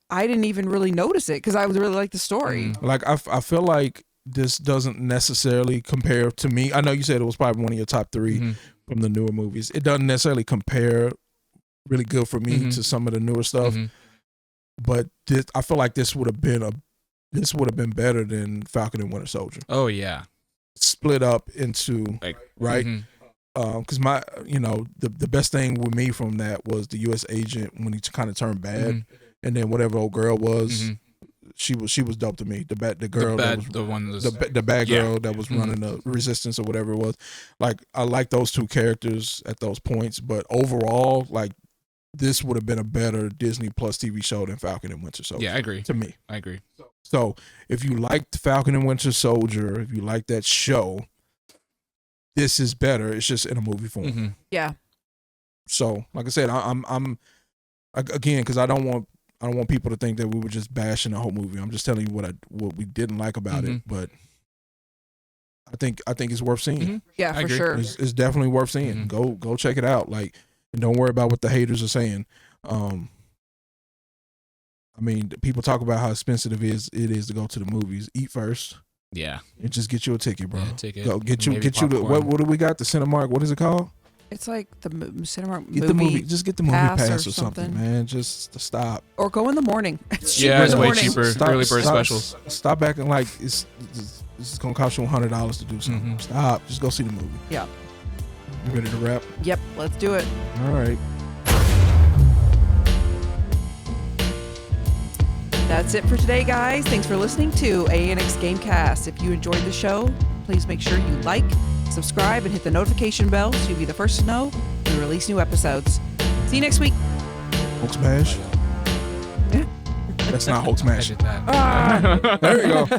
I didn't even really notice it because I really liked the story. Mhm. Like I feel like this doesn't necessarily compare to me. I know you said it was probably one of your top 3 Mhm. from the newer movies. It doesn't necessarily compare really good for me Mhm. to some of the newer stuff, Mhm. but I feel like this would have been better than Falcon and Winter Soldier, Oh yeah, split up into like right. mhm. Because the best thing with me from that was the U.S. agent when he kind of turned bad, Mhm. and then whatever old girl was, Mhm. she was dope to me. The girl the that bad, was the one was the bad Yeah. girl that was Mhm. running the resistance or whatever it was. Like I like those two characters at those points, but overall, like this would have been a better Disney Plus TV show than Falcon and Winter Soldier. yeah. I agree. To me. I agree. So if you liked Falcon and Winter Soldier, if you like that show, this is better. It's just in a movie form. Mhm. Yeah. So like I said, I'm again because I don't want people to think that we were just bashing the whole movie. I'm just telling you what we didn't like about it, Mhm. but I think it's worth seeing. Mhm. Yeah, I for agree. sure. It's definitely worth seeing. Mhm. Go check it out. Like, and don't worry about what the haters are saying. I mean, people talk about how expensive it is to go to the movies. Eat first Yeah. and just get you a ticket, bro. Yeah, ticket. Go get you Maybe the popcorn. what do we got? The Cinemark. What is it called? It's like the Cinemark Get the movie. Just get the movie pass or something. something, man. Just stop. Or go in the morning. It's cheaper Yeah, in it's the way morning. cheaper. Early bird specials. Stop acting like it's gonna cost you $100 to do something. Mhm. Stop. Just go see the movie. Yeah. You ready to wrap? Yep, let's do it. All right. That's it for today, guys. Thanks for listening to ANX Gamecast. If you enjoyed the show, please make sure you like, subscribe, and hit the notification bell so you'll be the first to know when we release new episodes. See you next week. Hulk smash. Yeah. That's not Hulk I smash. did that. Ah. There you go.